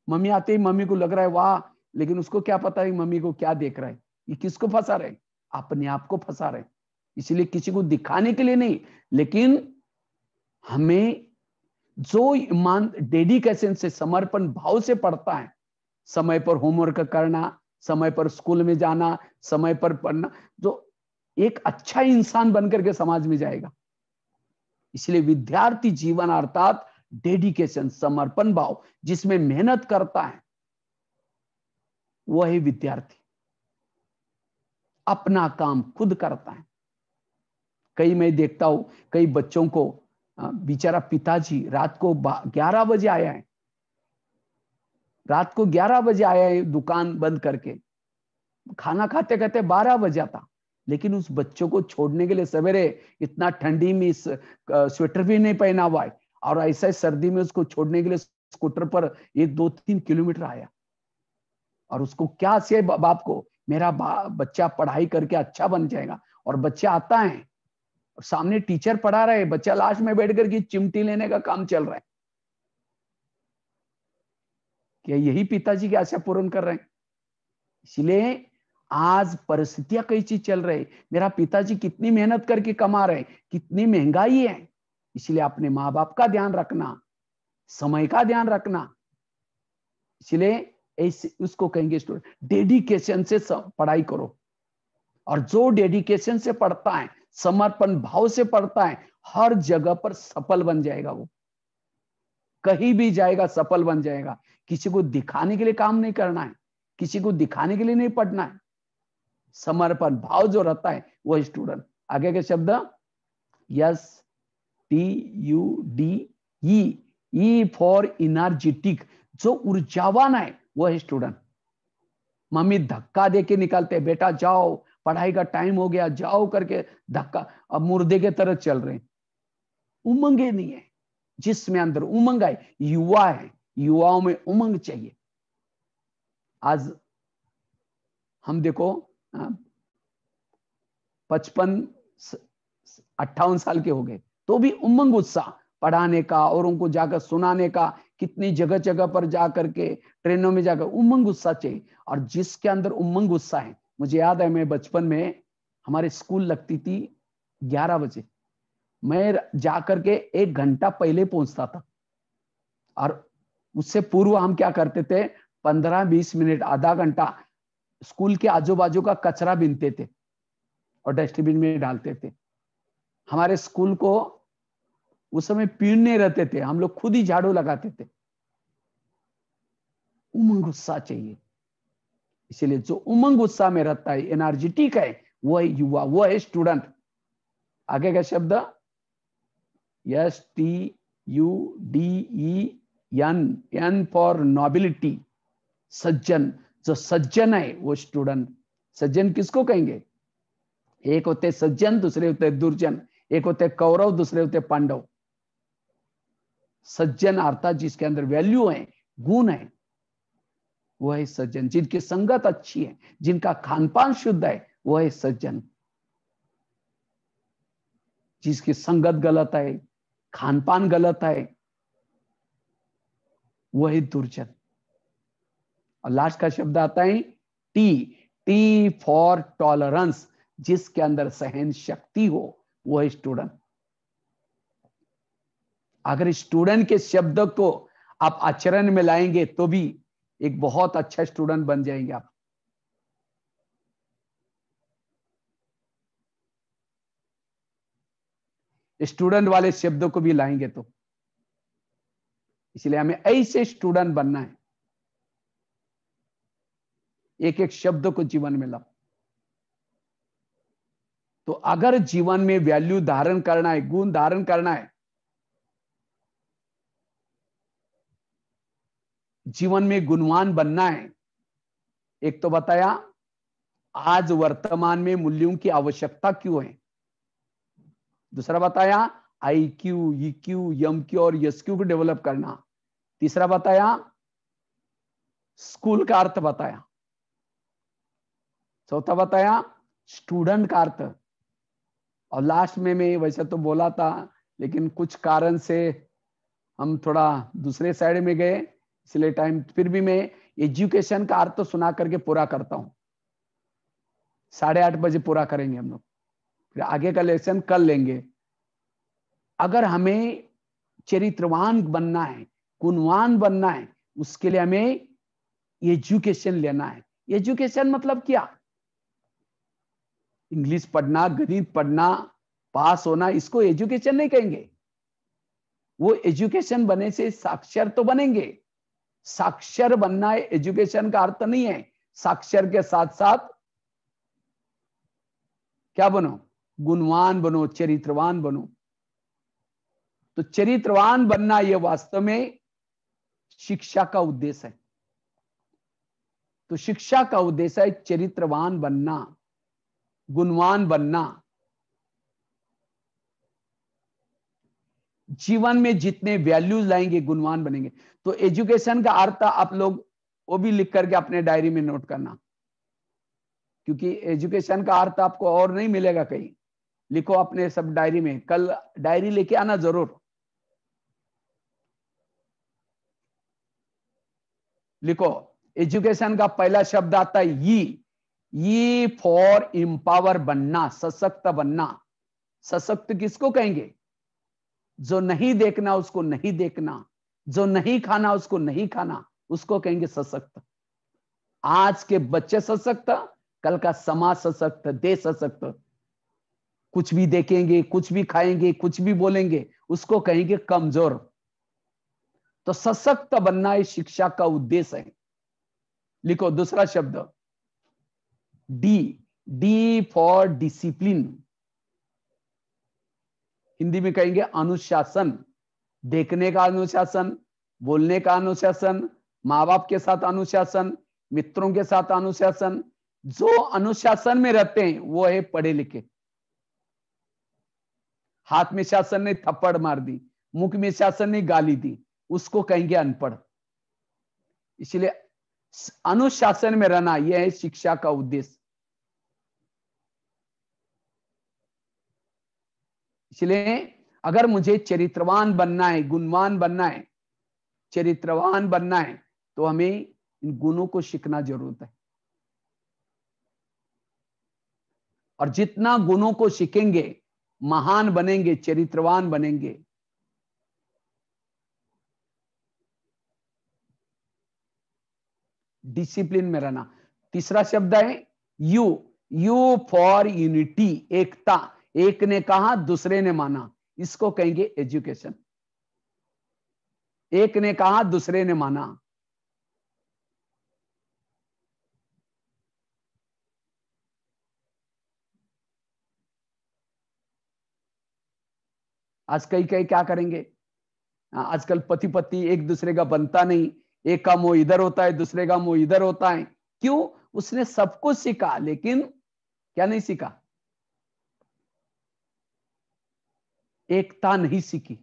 S2: मम्मी आते ही मम्मी को लग रहा है वाह, लेकिन उसको क्या पता है मम्मी को क्या देख रहा है। ये किसको फंसा रहे, अपने आप को फंसा रहे। इसलिए किसी को दिखाने के लिए नहीं, लेकिन हमें जो ईमान डेडिकेशन से, समर्पण भाव से पढ़ता है, समय पर होमवर्क करना, समय पर स्कूल में जाना, समय पर पढ़ना, जो एक अच्छा इंसान बनकर के समाज में जाएगा। इसलिए विद्यार्थी जीवन अर्थात डेडिकेशन, समर्पण भाव, जिसमें मेहनत करता है वो है विद्यार्थी। अपना काम खुद करता है। कई मैं देखता हूं, कई बच्चों को, बेचारा पिताजी रात को 11 बजे आया है, रात को 11 बजे आया है दुकान बंद करके, खाना खाते खाते 12 बजा था, लेकिन उस बच्चों को छोड़ने के लिए सवेरे इतना ठंडी में स्वेटर भी नहीं पहना हुआ है, और ऐसा सर्दी में उसको छोड़ने के लिए स्कूटर पर 1-2-3 किलोमीटर आया। और उसको क्या से बाप को, मेरा बच्चा पढ़ाई करके अच्छा बन जाएगा। और बच्चा आता है, सामने टीचर पढ़ा रहे, बच्चा लास्ट में बैठ करके चिमटी लेने का काम चल रहा है। क्या यही पिताजी की आशा पूर्ण कर रहे हैं? इसलिए आज परिस्थितियां कैसी चल रही, मेरा पिताजी कितनी मेहनत करके कमा रहे, कितनी महंगाई है, इसलिए अपने माँ बाप का ध्यान रखना, समय का ध्यान रखना। इसलिए उसको कहेंगे स्टूडेंट, डेडिकेशन से पढ़ाई करो। और जो डेडिकेशन से पढ़ता है, समर्पण भाव से पढ़ता है, हर जगह पर सफल बन जाएगा। वो कहीं भी जाएगा सफल बन जाएगा। किसी को दिखाने के लिए काम नहीं करना है, किसी को दिखाने के लिए नहीं पढ़ना है। समर्पण भाव जो रहता है वो स्टूडेंट। आगे के शब्द STUDE, ई फॉर एनर्जेटिक, जो ऊर्जावान है वो है स्टूडेंट। मम्मी धक्का देके निकालते, बेटा जाओ पढ़ाई का टाइम हो गया, जाओ करके धक्का, अब मुर्दे के तरह चल रहे हैं। उमंगे नहीं है, जिसमें अंदर उमंग है, युवा है, युवाओं में उमंग चाहिए। आज हम देखो 55-58 साल के हो गए, तो भी उमंग उत्साह पढ़ाने का और उनको जाकर सुनाने का, कितनी जगह जगह पर जाकर के ट्रेनों में जाकर उमंग उत्साह चाहिए। और जिसके अंदर उमंग उत्साह है, मुझे याद है मैं बचपन में हमारे स्कूल लगती थी 11 बजे, मैं जाकर के 1 घंटा पहले पहुंचता था। और उससे पूर्व हम क्या करते थे, 15-20 मिनट, आधा घंटा स्कूल के आजू बाजू का कचरा बीनते थे और डस्टबिन में डालते थे। हमारे स्कूल को उस समय पेड़ नहीं रहते थे, हम लोग खुद ही झाड़ू लगाते थे। उमंग उत्साह चाहिए। इसलिए जो उमंग उत्साह में रहता है, एनर्जेटिक है, वो है युवा, वो है स्टूडेंट। आगे का शब्द STUDEN, N फॉर नोबिलिटी, सज्जन। जो सज्जन है वो स्टूडेंट। सज्जन किसको कहेंगे? एक होते सज्जन, दूसरे होते दुर्जन। एक होते कौरव, दूसरे होते पांडव। सज्जन अर्थात जिसके अंदर वैल्यू है, गुण है, वो है सज्जन। जिनकी संगत अच्छी है, जिनका खानपान शुद्ध है, वो है सज्जन। जिसकी संगत गलत है, खानपान गलत है, वो है दुर्जन। और लास्ट का शब्द आता है टी फॉर टॉलरेंस, जिसके अंदर सहन शक्ति हो, वो है स्टूडेंट। अगर स्टूडेंट के शब्द को आप आचरण में लाएंगे तो भी एक बहुत अच्छा स्टूडेंट बन जाएंगे आप। स्टूडेंट वाले शब्दों को भी लाएंगे तो, इसलिए हमें ऐसे स्टूडेंट बनना है, एक एक शब्द को जीवन में लाओ। तो अगर जीवन में वैल्यू धारण करना है, गुण धारण करना है, जीवन में गुणवान बनना है, एक तो बताया आज वर्तमान में मूल्यों की आवश्यकता क्यों है। दूसरा बताया IQ, EQ, MQ और SQ को डेवलप करना। तीसरा बताया स्कूल का अर्थ बताया। चौथा बताया स्टूडेंट का अर्थ। और लास्ट में मैं वैसे तो बोला था, लेकिन कुछ कारण से हम थोड़ा दूसरे साइड में गए, इसलिए टाइम, फिर भी मैं एजुकेशन का अर्थ सुना करके पूरा करता हूं। 8:30 बजे पूरा करेंगे हम लोग, फिर आगे का लेसन कल लेंगे। अगर हमें चरित्रवान बनना है, गुणवान बनना है, उसके लिए हमें एजुकेशन लेना है। एजुकेशन मतलब क्या? इंग्लिश पढ़ना, गणित पढ़ना, पास होना, इसको एजुकेशन नहीं कहेंगे। वो एजुकेशन बनने से साक्षर तो बनेंगे। साक्षर बनना एजुकेशन का अर्थ नहीं है। साक्षर के साथ साथ क्या बनो? गुणवान बनो, चरित्रवान बनो। तो चरित्रवान बनना यह वास्तव में शिक्षा का उद्देश्य है। तो शिक्षा का उद्देश्य है चरित्रवान बनना, गुणवान बनना। जीवन में जितने वैल्यूज लाएंगे, गुणवान बनेंगे। तो एजुकेशन का अर्थ आप लोग वो भी लिख करके अपने डायरी में नोट करना, क्योंकि एजुकेशन का अर्थ आपको और नहीं मिलेगा कहीं। लिखो अपने सब डायरी में, कल डायरी लेके आना जरूर। लिखो, एजुकेशन का पहला शब्द आता है ई फॉर एम्पावर बनना, सशक्त बनना। सशक्त किसको कहेंगे? जो नहीं देखना उसको नहीं देखना, जो नहीं खाना उसको नहीं खाना, उसको कहेंगे सशक्त। आज के बच्चे सशक्त, कल का समाज सशक्त, देश सशक्त। कुछ भी देखेंगे, कुछ भी खाएंगे, कुछ भी बोलेंगे, उसको कहेंगे कमजोर। तो सशक्त बनना इस शिक्षा का उद्देश्य है। लिखो दूसरा शब्द, D, D for discipline. Hindi में कहेंगे अनुशासन। देखने का अनुशासन, बोलने का अनुशासन, माँ बाप के साथ अनुशासन, मित्रों के साथ अनुशासन। जो अनुशासन में रहते हैं वो है पढ़े लिखे। हाथ में शासन ने थप्पड़ मार दी, मुख में शासन ने गाली दी, उसको कहेंगे अनपढ़। इसलिए अनुशासन में रहना यह है शिक्षा का उद्देश्य। इसलिए अगर मुझे चरित्रवान बनना है, गुणवान बनना है, चरित्रवान बनना है, तो हमें इन गुणों को सीखना जरूरत है। और जितना गुणों को सीखेंगे, महान बनेंगे, चरित्रवान बनेंगे। डिसिप्लिन में रहना। तीसरा शब्द है यू, यू फॉर यूनिटी, एकता। एक ने कहा दूसरे ने माना, इसको कहेंगे एजुकेशन। एक ने कहा दूसरे ने माना। आज कई कई क्या करेंगे, आजकल पति पत्नी एक दूसरे का बनता नहीं, एक का मुंह इधर होता है, दूसरे का मुंह इधर होता है। क्यों? उसने सब कुछ सीखा लेकिन क्या नहीं सीखा? एकता नहीं सीखी।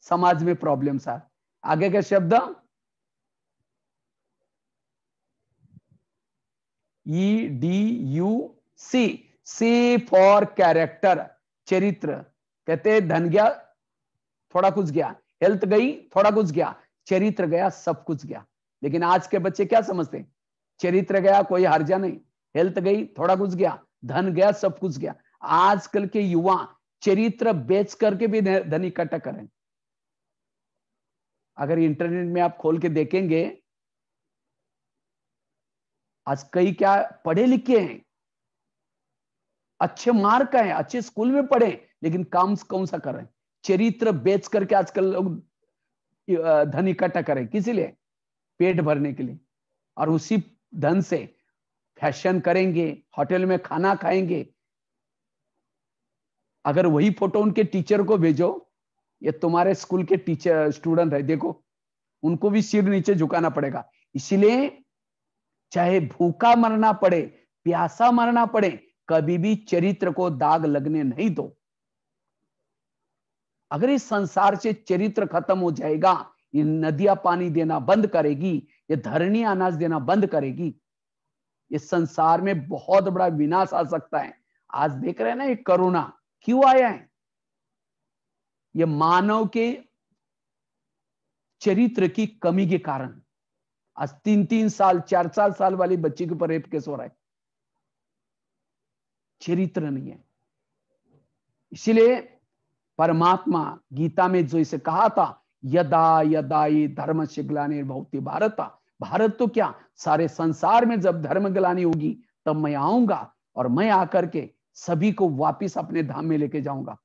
S2: समाज में प्रॉब्लम आ। आगे का शब्द E D U C, C for character, चरित्र। कहते हैं धन गया थोड़ा कुछ गया, हेल्थ गई थोड़ा कुछ गया, चरित्र गया सब कुछ गया। लेकिन आज के बच्चे क्या समझते हैं? चरित्र गया कोई हर्जा नहीं, हेल्थ गई थोड़ा कुछ गया, धन गया सब कुछ गया। आजकल के युवा चरित्र बेच करके भी धन इकट्ठा करें। अगर इंटरनेट में आप खोल के देखेंगे, आज कई क्या पढ़े लिखे हैं, अच्छे मार्क हैं, अच्छे स्कूल में पढ़े, लेकिन काम कौन सा कर रहे हैं? चरित्र बेच करके आजकल लोग धन इकट्ठा करें। किसी लिए? पेट भरने के लिए। और उसी धन से फैशन करेंगे, होटल में खाना खाएंगे। अगर वही फोटो उनके टीचर को भेजो, ये तुम्हारे स्कूल के टीचर स्टूडेंट है देखो, उनको भी सिर नीचे झुकाना पड़ेगा। इसलिए चाहे भूखा मरना पड़े, प्यासा मरना पड़े, कभी भी चरित्र को दाग लगने नहीं दो। अगर इस संसार से चरित्र खत्म हो जाएगा, ये नदियां पानी देना बंद करेगी, ये धरनी अनाज देना बंद करेगी, इस संसार में बहुत बड़ा विनाश आ सकता है। आज देख रहे हैं ना ये कोरोना क्यों आया है? ये मानव के चरित्र की कमी के कारण। आज 3-3 साल 4-4 साल वाली बच्ची के ऊपर रेप केस हो रहा है। चरित्र नहीं है। इसलिए परमात्मा गीता में जो इसे कहा था, यदा यदा ये धर्म से ग्लानिर्भवति भारत, भारत तो क्या सारे संसार में जब धर्म ग्लानि होगी तब मैं आऊंगा और मैं आकर के सभी को वापिस अपने धाम में लेके जाऊंगा।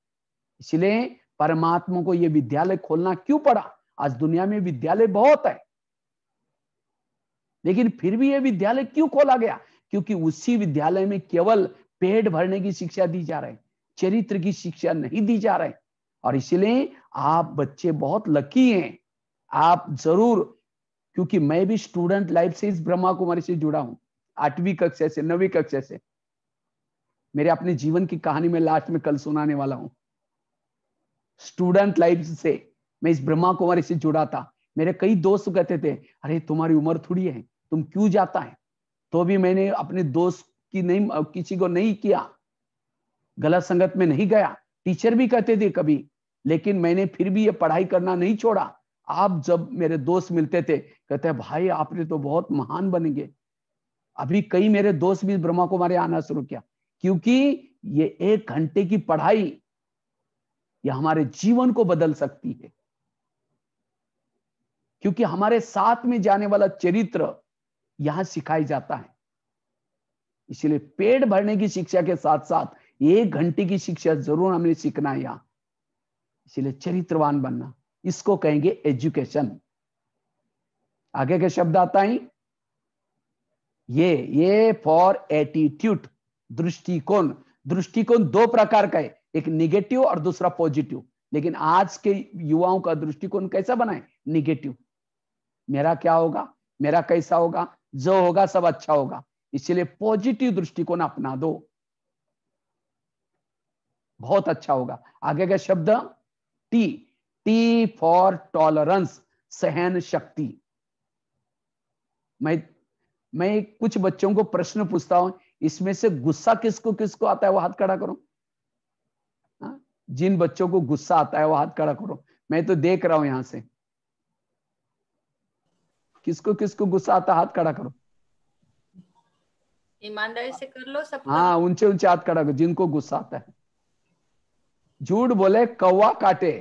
S2: इसलिए परमात्मा को यह विद्यालय खोलना क्यों पड़ा? आज दुनिया में विद्यालय बहुत है, लेकिन फिर भी यह विद्यालय क्यों खोला गया? क्योंकि उसी विद्यालय में केवल पेट भरने की शिक्षा दी जा रही है, चरित्र की शिक्षा नहीं दी जा रही। और इसलिए आप बच्चे बहुत लकी हैं, आप जरूर, क्योंकि मैं भी स्टूडेंट लाइफ से इस ब्रह्मा कुमारी से जुड़ा हूं, 8वीं कक्षा से 9वीं कक्षा से। मेरे अपने जीवन की कहानी में लास्ट में कल सुनाने वाला हूं। स्टूडेंट लाइफ से मैं इस ब्रह्मा कुमारी से जुड़ा था। मेरे कई दोस्त कहते थे, अरे तुम्हारी उम्र थोड़ी है, तुम क्यों जाता है? तो भी मैंने अपने दोस्त की नहीं, किसी को नहीं किया, गलत संगत में नहीं गया। टीचर भी कहते थे कभी, लेकिन मैंने फिर भी ये पढ़ाई करना नहीं छोड़ा। आप जब मेरे दोस्त मिलते थे, कहते हैं भाई आपने तो बहुत महान बनेंगे। अभी कई मेरे दोस्त भी ब्रह्मा कुमारी आना शुरू किया, क्योंकि ये 1 घंटे की पढ़ाई, यह हमारे जीवन को बदल सकती है, क्योंकि हमारे साथ में जाने वाला चरित्र यहां सिखाई जाता है। इसलिए पेट भरने की शिक्षा के साथ साथ 1 घंटे की शिक्षा जरूर हमें सीखना है यहां। इसलिए चरित्रवान बनना, इसको कहेंगे एजुकेशन। आगे के शब्द आता है ये फॉर एटीट्यूड, दृष्टिकोण। दृष्टिकोण 2 प्रकार का है, एक निगेटिव और दूसरा पॉजिटिव। लेकिन आज के युवाओं का दृष्टिकोण कैसा बना है? निगेटिव। मेरा क्या होगा, मेरा कैसा होगा, जो होगा सब अच्छा होगा। इसलिए पॉजिटिव दृष्टिकोण अपना दो, बहुत अच्छा होगा। आगे का शब्द टी, टी फॉर टॉलरेंस, सहन शक्ति। मैं कुछ बच्चों को प्रश्न पूछता हूं, इसमें से गुस्सा किसको किसको आता है वो हाथ खड़ा करो। जिन बच्चों को गुस्सा आता है वो हाथ खड़ा करो। मैं तो देख रहा हूं यहां से, किसको किसको गुस्सा आता है हाथ खड़ा करो।
S1: ईमानदारी से कर लो सब।
S2: हाँ, ऊंचे ऊंचे हाथ खड़ा करो जिनको गुस्सा आता है। झूठ बोले कौवा काटे,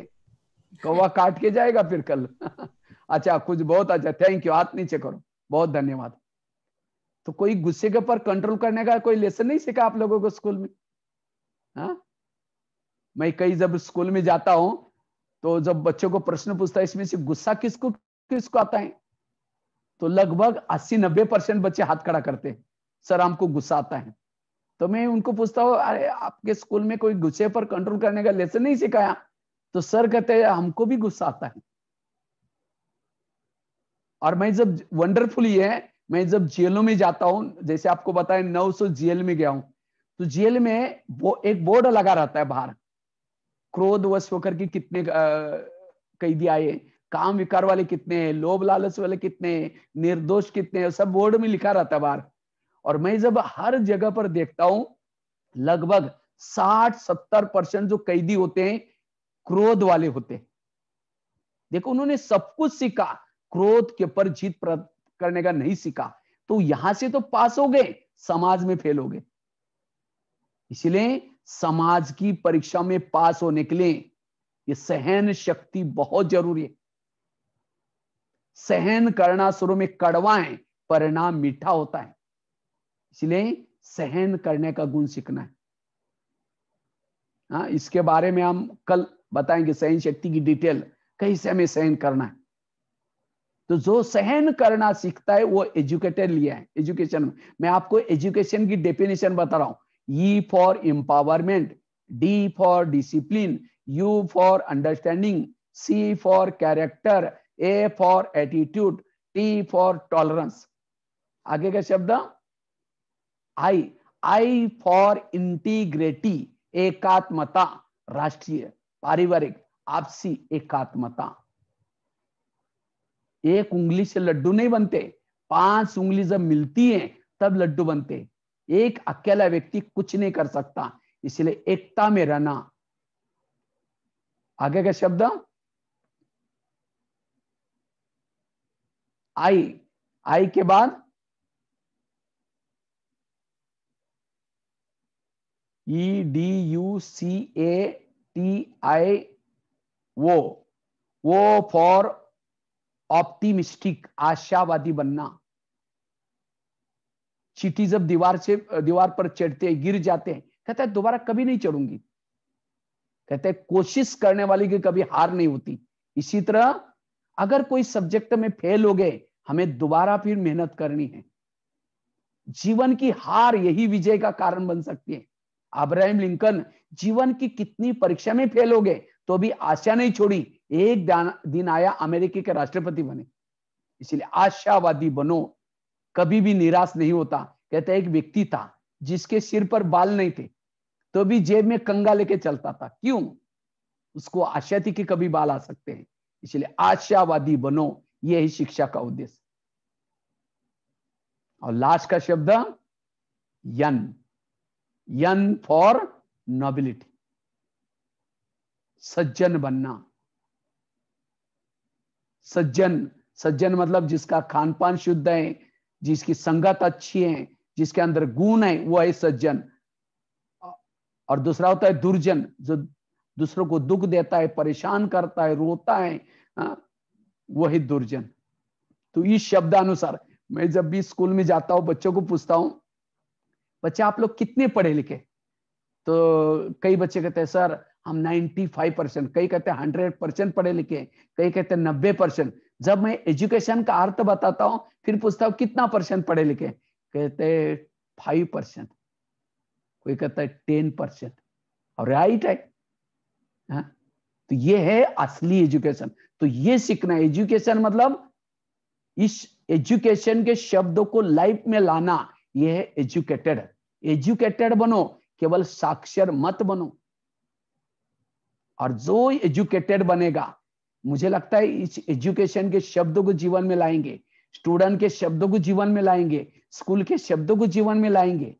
S2: कौवा काट के जाएगा फिर कल। अच्छा, कुछ बहुत अच्छा, थैंक यू, हाथ नीचे करो, बहुत धन्यवाद। तो कोई गुस्से के ऊपर कंट्रोल करने का कोई लेसन नहीं सीखा आप लोगों को स्कूल में? हाँ, मैं कई जब स्कूल में जाता हूं तो जब बच्चों को प्रश्न पूछता है इसमें से गुस्सा किसको किसको आता है, तो लगभग 80-90% बच्चे हाथ खड़ा करते हैं, सर हमको गुस्सा आता है। तो मैं उनको पूछता हूँ, अरे आपके स्कूल में कोई गुस्से पर कंट्रोल करने का लेसन नहीं सिखाया? तो सर कहते हैं हमको भी गुस्सा आता है। और मैं जब वंडरफुल ये है, मैं जब जेलों में जाता हूं, जैसे आपको बताया 900 जेल में गया हूं, तो जेल में वो एक बोर्ड लगा रहता है बाहर, क्रोधवश होकर के कितने कैदी आए, काम विकार वाले कितने हैं, लोभ लालच वाले कितने हैं, निर्दोष कितने हैं, सब बोर्ड में लिखा रहता है बाहर। और मैं जब हर जगह पर देखता हूं, लगभग 60-70% जो कैदी होते हैं क्रोध वाले होते हैं। देखो, उन्होंने सब कुछ सीखा, क्रोध के ऊपर जीत प्राप्त करने का नहीं सीखा, तो यहां से तो पास हो गए, समाज में फेल हो गए। इसलिए समाज की परीक्षा में पास होने के लिए ये सहन शक्ति बहुत जरूरी है। सहन करना शुरू में कड़वा है, परिणाम मीठा होता है। इसलिए सहन करने का गुण सीखना है। हाँ, इसके बारे में हम कल बताएंगे, सहन शक्ति की डिटेल, कैसे हमें सहन करना है। तो जो सहन करना सीखता है वो एजुकेटेड लिया है। एजुकेशन में मैं आपको एजुकेशन की डेफिनेशन बता रहा हूं। E for empowerment, D for discipline, U for understanding, C for character, A for attitude, T for tolerance. आगे का शब्द आई, आई फॉर इंटीग्रिटी, एकात्मता, राष्ट्रीय पारिवारिक आपसी एकात्मता। एक उंगली से लड्डू नहीं बनते, 5 उंगली जब मिलती हैं तब लड्डू बनते। एक अकेला व्यक्ति कुछ नहीं कर सकता, इसलिए एकता में रहना। आगे का शब्द आई, आई के बाद EDUCATI, वो फॉर ऑप्टिमिस्टिक, आशावादी बनना। चींटी जब दीवार पर चढ़ते हैं, गिर जाते हैं, कहता है दोबारा कभी नहीं चढ़ूंगी। कहते हैं कोशिश करने वाली की कभी हार नहीं होती। इसी तरह अगर कोई सब्जेक्ट में फेल हो गए, हमें दोबारा फिर मेहनत करनी है। जीवन की हार यही विजय का कारण बन सकती है। अब्राहम लिंकन जीवन की कितनी परीक्षा में फेल हो गए तो भी आशा नहीं छोड़ी, एक दिन आया अमेरिका के राष्ट्रपति बने। इसलिए आशावादी बनो, कभी भी निराश नहीं होता। कहते एक व्यक्ति था जिसके सिर पर बाल नहीं थे तो भी जेब में कंगा लेके चलता था। क्यों? उसको आशा थी कि कभी बाल आ सकते हैं। इसलिए आशावादी बनो, यही शिक्षा का उद्देश्य। और लास्ट का शब्द यन, यन फॉर नोबिलिटी, सज्जन बनना। सज्जन, सज्जन मतलब जिसका खान पान शुद्ध है, जिसकी संगत अच्छी है, जिसके अंदर गुण है, वो है सज्जन। और दूसरा होता है दुर्जन, जो दूसरों को दुख देता है, परेशान करता है, रोता है, वही दुर्जन। तो इस शब्दानुसार मैं जब भी स्कूल में जाता हूं, बच्चों को पूछता हूं, बच्चे आप लोग कितने पढ़े लिखे? तो कई बच्चे कहते हैं सर हम 95%, कई कहते हैं 100% पढ़े लिखे, कई कहते हैं 90%। जब मैं एजुकेशन का अर्थ बताता हूं, फिर पूछता हूं कितना परसेंट पढ़े लिखे, कहते 5%, कोई कहता है 10%। और राइट है, हाँ? तो ये है असली एजुकेशन। तो ये सीखना, एजुकेशन मतलब इस एजुकेशन के शब्दों को लाइफ में लाना, ये है एजुकेटेड। एजुकेटेड बनो, केवल साक्षर मत बनो। और जो एजुकेटेड बनेगा, मुझे लगता है इस एजुकेशन के शब्दों को जीवन में लाएंगे, स्टूडेंट के शब्दों को जीवन में लाएंगे, स्कूल के शब्दों को जीवन में लाएंगे,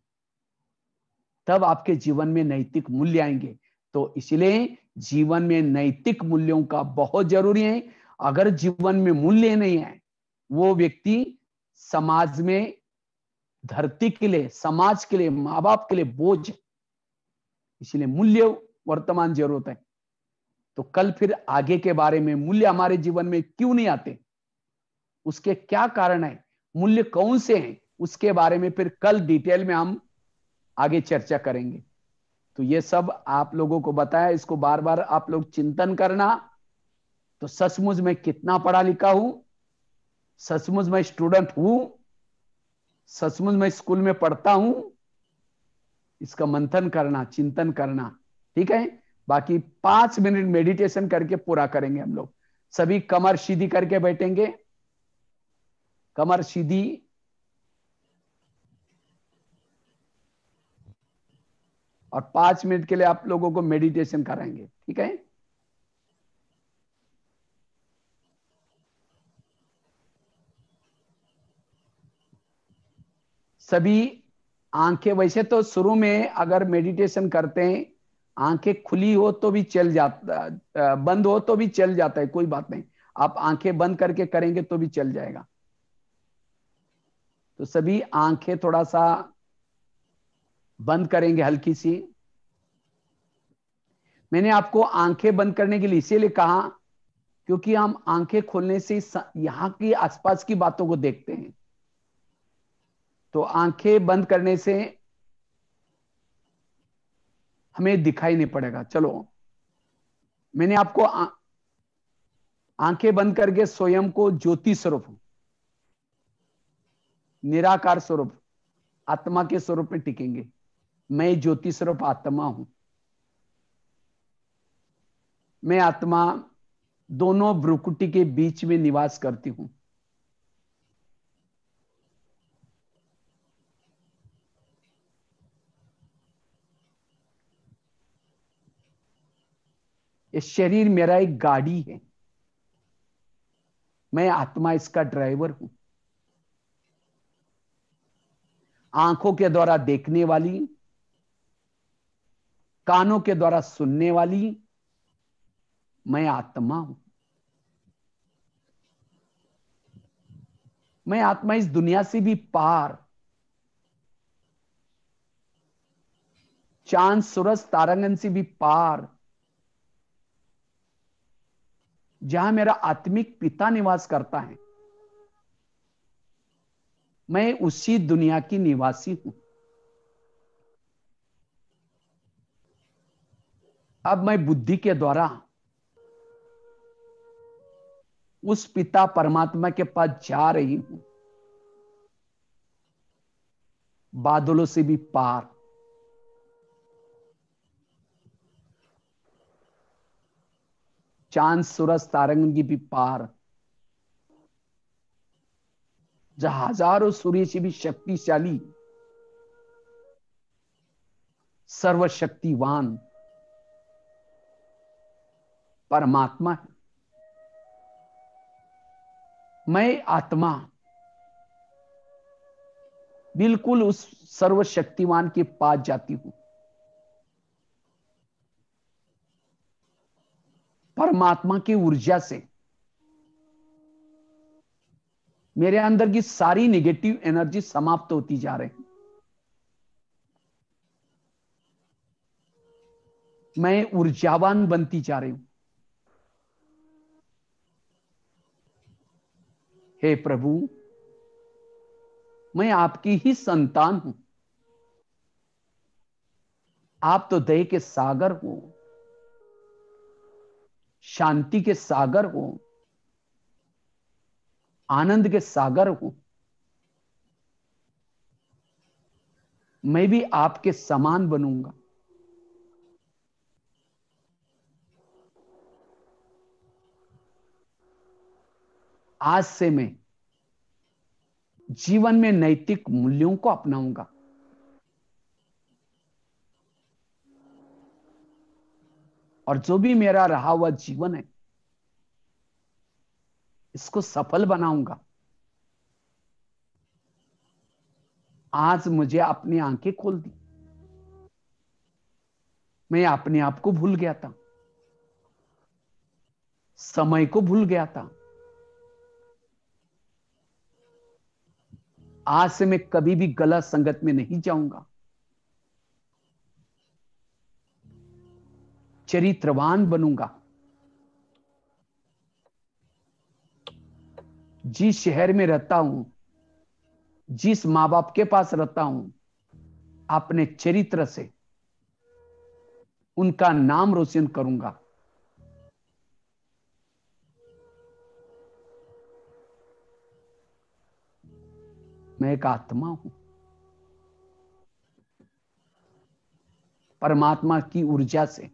S2: तब आपके जीवन में नैतिक मूल्य आएंगे। तो इसलिए जीवन में नैतिक मूल्यों का बहुत जरूरी है। अगर जीवन में मूल्य नहीं है, वो व्यक्ति समाज में, धरती के लिए, समाज के लिए, माँ बाप के लिए बोझ है। इसलिए मूल्य वर्तमान जरूरत है। तो कल फिर आगे के बारे में, मूल्य हमारे जीवन में क्यों नहीं आते, उसके क्या कारण है, मूल्य कौन से हैं, उसके बारे में फिर कल डिटेल में हम आगे चर्चा करेंगे। तो ये सब आप लोगों को बताया, इसको बार बार आप लोग चिंतन करना। तो सचमुच मैं कितना पढ़ा लिखा हूं, सचमुच मैं स्टूडेंट हूं, सचमुच मैं स्कूल में पढ़ता हूं, इसका मंथन करना, चिंतन करना। ठीक है, बाकी 5 मिनट मेडिटेशन करके पूरा करेंगे हम लोग। सभी कमर सीधी करके बैठेंगे, कमर सीधी, और 5 मिनट के लिए आप लोगों को मेडिटेशन कराएंगे। ठीक है, सभी आंखें, वैसे तो शुरू में अगर मेडिटेशन करते हैं, आंखें खुली हो तो भी चल जाता, बंद हो तो भी चल जाता है, कोई बात नहीं। आप आंखें बंद करके करेंगे तो भी चल जाएगा। तो सभी आंखें थोड़ा सा बंद करेंगे, हल्की सी। मैंने आपको आंखें बंद करने के लिए इसीलिए कहा, क्योंकि हम आंखें खोलने से यहां की आसपास की बातों को देखते हैं। तो आंखें बंद करने से हमें दिखाई नहीं पड़ेगा। चलो, मैंने आपको आंखें बंद करके स्वयं को ज्योति स्वरूप, निराकार स्वरूप, आत्मा के स्वरूप में टिकेंगे। मैं ज्योति स्वरूप आत्मा हूं। मैं आत्मा दोनों भ्रुकुटी के बीच में निवास करती हूं। ये शरीर मेरा एक गाड़ी है, मैं आत्मा इसका ड्राइवर हूं। आंखों के द्वारा देखने वाली, कानों के द्वारा सुनने वाली मैं आत्मा हूं। मैं आत्मा इस दुनिया से भी पार, चांद सूरज तारांगन से भी पार, जहां मेरा आत्मिक पिता निवास करता है, मैं उसी दुनिया की निवासी हूं। अब मैं बुद्धि के द्वारा उस पिता परमात्मा के पास जा रही हूं, बादलों से भी पार, चांद सूरज तारंगन की भी पार, जहां हजारों सूर्य से भी शक्तिशाली, सर्वशक्तिवान परमात्मा है। मैं आत्मा बिल्कुल उस सर्वशक्तिवान के पास जाती हूं। परमात्मा की ऊर्जा से मेरे अंदर की सारी निगेटिव एनर्जी समाप्त होती जा रही है। मैं ऊर्जावान बनती जा रही हूं। हे प्रभु, मैं आपकी ही संतान हूं। आप तो दया के सागर हो, शांति के सागर हो, आनंद के सागर हो। मैं भी आपके समान बनूंगा। आज से मैं जीवन में नैतिक मूल्यों को अपनाऊंगा। और जो भी मेरा रहा हुआ जीवन है, इसको सफल बनाऊंगा। आज मुझे अपनी आंखें खोल दी। मैं अपने आप को भूल गया था, समय को भूल गया था। आज से मैं कभी भी गलत संगत में नहीं जाऊंगा। चरित्रवान बनूंगा। जिस शहर में रहता हूं, जिस मां बाप के पास रहता हूं, अपने चरित्र से उनका नाम रोशन करूंगा। मैं एक आत्मा हूं। परमात्मा की ऊर्जा से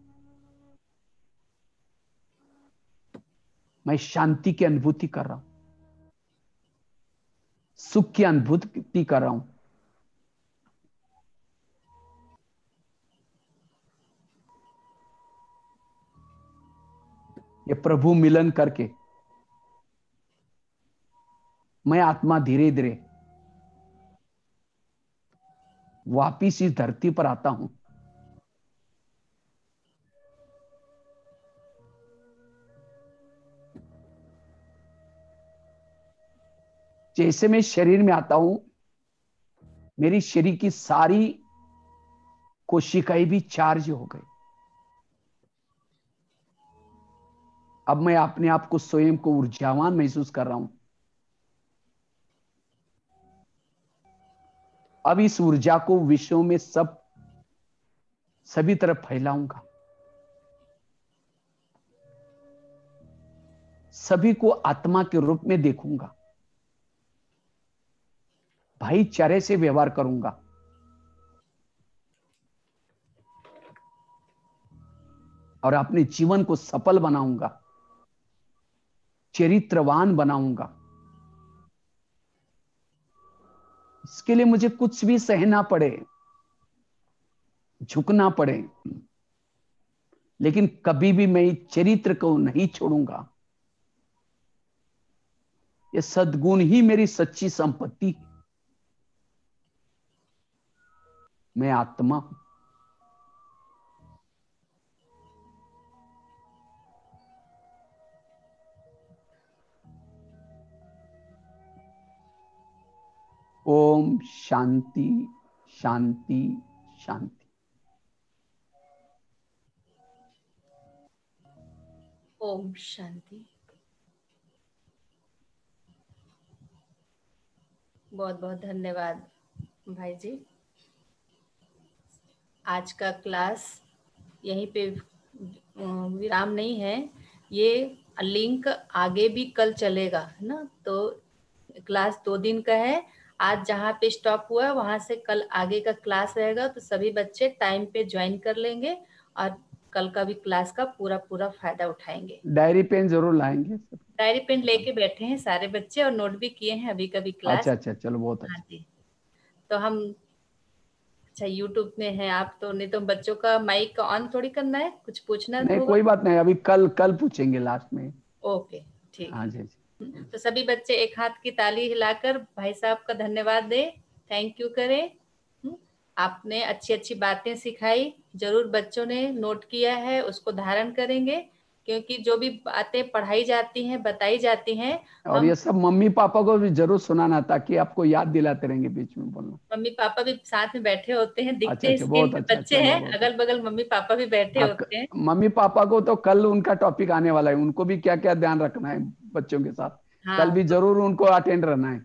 S2: मैं शांति की अनुभूति कर रहा हूं, सुख की अनुभूति कर रहा हूं। ये प्रभु मिलन करके मैं आत्मा धीरे धीरे वापिस इस धरती पर आता हूं। जैसे मैं शरीर में आता हूं, मेरी शरीर की सारी कोशिकाएं भी चार्ज हो गई। अब मैं अपने आप को स्वयं को ऊर्जावान महसूस कर रहा हूं। अब इस ऊर्जा को विश्व में सभी तरफ फैलाऊंगा। सभी को आत्मा के रूप में देखूंगा। भाईचारे से व्यवहार करूंगा। और अपने जीवन को सफल बनाऊंगा, चरित्रवान बनाऊंगा। इसके लिए मुझे कुछ भी सहना पड़े, झुकना पड़े, लेकिन कभी भी मैं चरित्र को नहीं छोड़ूंगा। ये सद्गुण ही मेरी सच्ची संपत्ति है। मैं आत्मा हूं। ओम शांति शांति शांति।
S1: ओम शांति। बहुत बहुत धन्यवाद भाई जी। आज का क्लास यहीं पे विराम नहीं है। ये लिंक आगे भी कल चलेगा, है ना। तो क्लास 2 दिन का है। आज जहाँ पे स्टॉप हुआ है वहां से कल आगे का क्लास रहेगा। तो सभी बच्चे टाइम पे ज्वाइन कर लेंगे और कल का भी क्लास का पूरा पूरा फायदा उठाएंगे।
S2: डायरी पेन जरूर लाएंगे सब।
S1: डायरी पेन लेके बैठे हैं सारे बच्चे और नोट भी किए हैं अभी कभी क्लास।
S2: अच्छा, चलो बहुत
S1: हाँ
S2: अच्छा।
S1: जी। तो हम अच्छा यूट्यूब में हैं आप, तो नहीं तो बच्चों का माइक ऑन थोड़ी करना है, कुछ पूछना
S2: नहीं,
S1: होगा।
S2: कोई बात नहीं, अभी कल पूछेंगे लास्ट में।
S1: ओके ठीक
S2: हाँ
S1: है।
S2: जी।
S1: तो सभी बच्चे एक हाथ की ताली हिलाकर भाई साहब का धन्यवाद दें, थैंक यू करें। आपने अच्छी अच्छी बातें सिखाई, जरूर बच्चों ने नोट किया है, उसको धारण करेंगे। क्योंकि जो भी बातें पढ़ाई जाती हैं, बताई जाती हैं,
S2: और ये सब मम्मी पापा को भी जरूर सुनाना, ताकि आपको याद दिलाते रहेंगे बीच में बोलना।
S1: मम्मी पापा भी साथ में बैठे होते हैं, दिखते
S2: अच्छा
S1: हैं
S2: अच्छा,
S1: स्क्रीन
S2: बहुत
S1: पे,
S2: अच्छा,
S1: बच्चे
S2: चलो
S1: हैं
S2: बहुत
S1: अगल बगल, मम्मी पापा भी बैठे होते हैं।
S2: मम्मी पापा को तो कल उनका टॉपिक आने वाला है, उनको भी क्या क्या ध्यान रखना है बच्चों के साथ। कल
S1: हाँ,
S2: भी जरूर उनको अटेंड रहना है।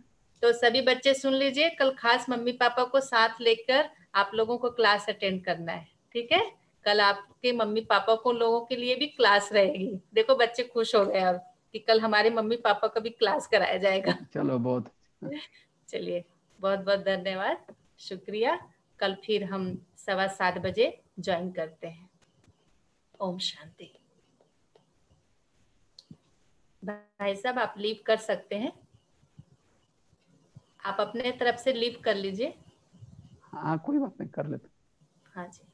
S1: तो सभी बच्चे सुन लीजिए, कल खास मम्मी पापा को साथ लेकर आप लोगों को क्लास अटेंड करना है, ठीक है? कल आपके मम्मी पापा को लोगों के लिए भी क्लास रहेगी। देखो बच्चे खुश हो गए अब कि कल हमारे मम्मी पापा को भी क्लास कराया जाएगा।
S2: चलो बहुत।
S1: चलिए, बहुत बहुत धन्यवाद, शुक्रिया। कल फिर हम 7:15 बजे ज्वाइन करते हैं। ओम शांति। भाई साहब आप लीव कर सकते हैं, आप अपने तरफ से लीव कर लीजिए।
S2: हाँ कोई बात नहीं, कर लेते।
S1: हाँ जी।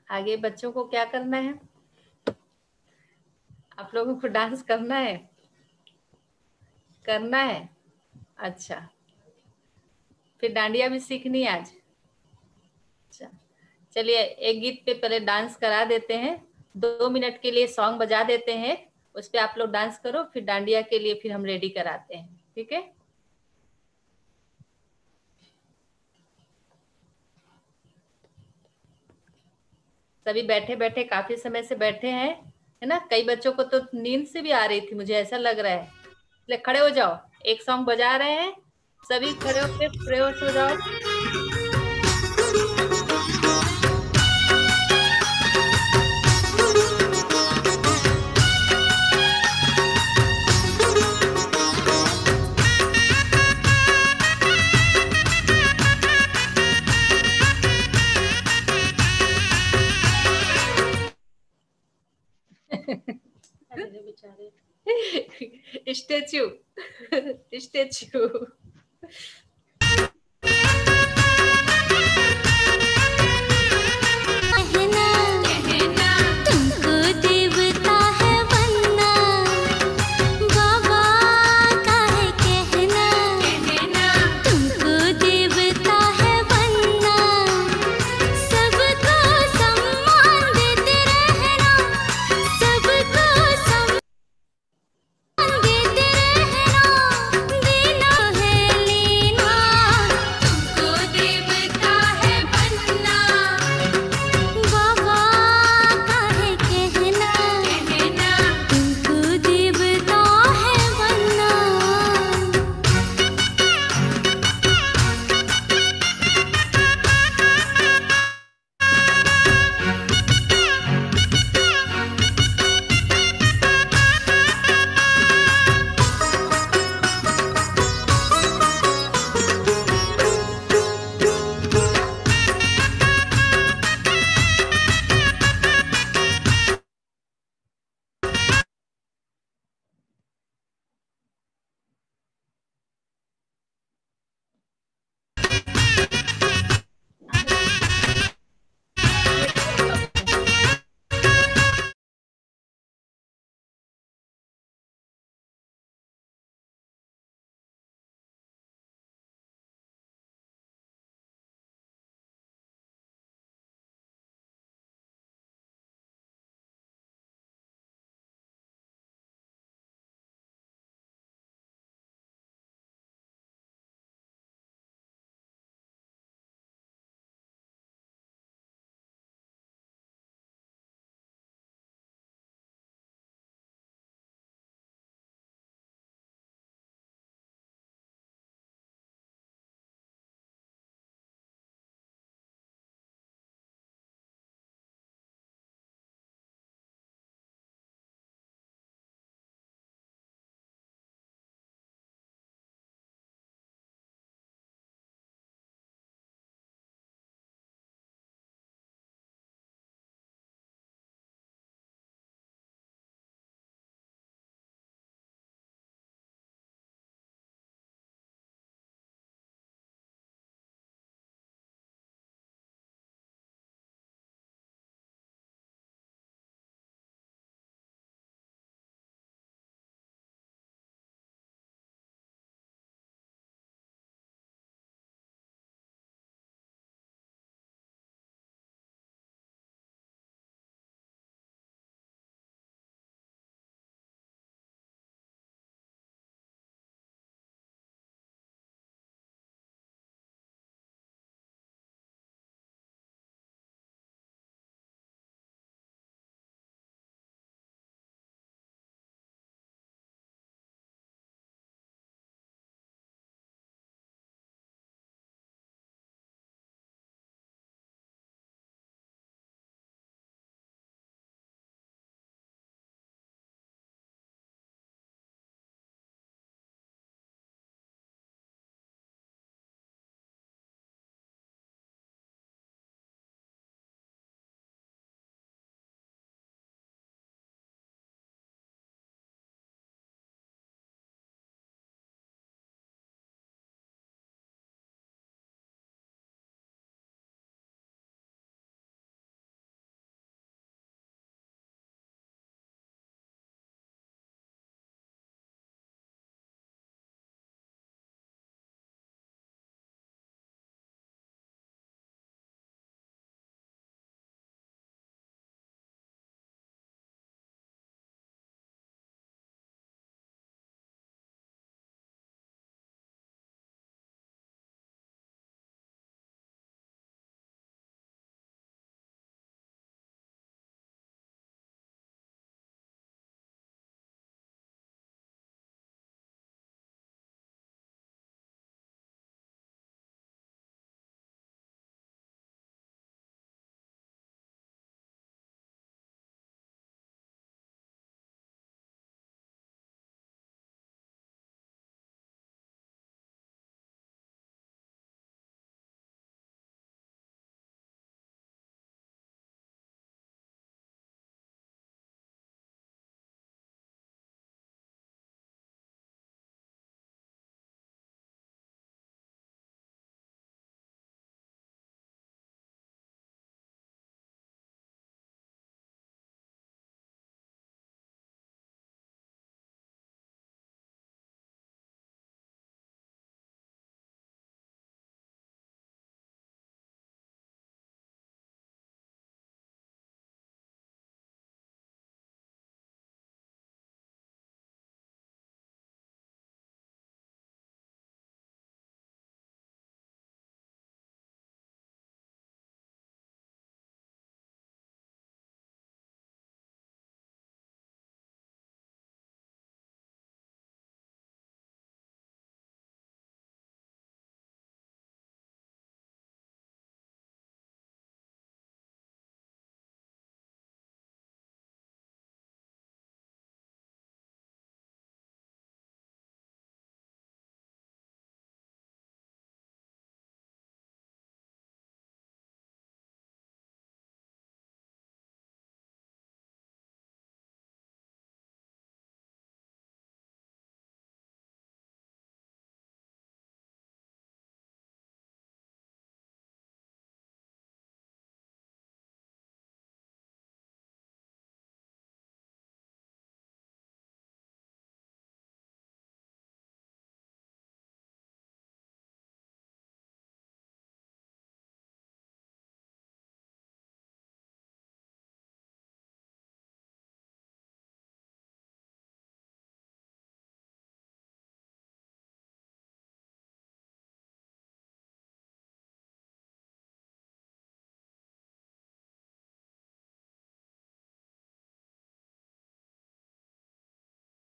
S1: आगे बच्चों को क्या करना है? आप लोगों को डांस करना है? करना है, अच्छा। फिर डांडिया भी सीखनी है आज? अच्छा, चलिए एक गीत पे पहले डांस करा देते हैं, 2 मिनट के लिए सॉन्ग बजा देते हैं, उस पे आप लोग डांस करो, फिर डांडिया के लिए फिर हम रेडी कराते हैं, ठीक है? सभी बैठे बैठे काफी समय से बैठे हैं, है ना? कई बच्चों को तो नींद से भी आ रही थी, मुझे ऐसा लग रहा है। ले खड़े हो जाओ, एक सॉन्ग बजा रहे हैं, सभी खड़े होकर फ्रेश हो जाओ। Statue statue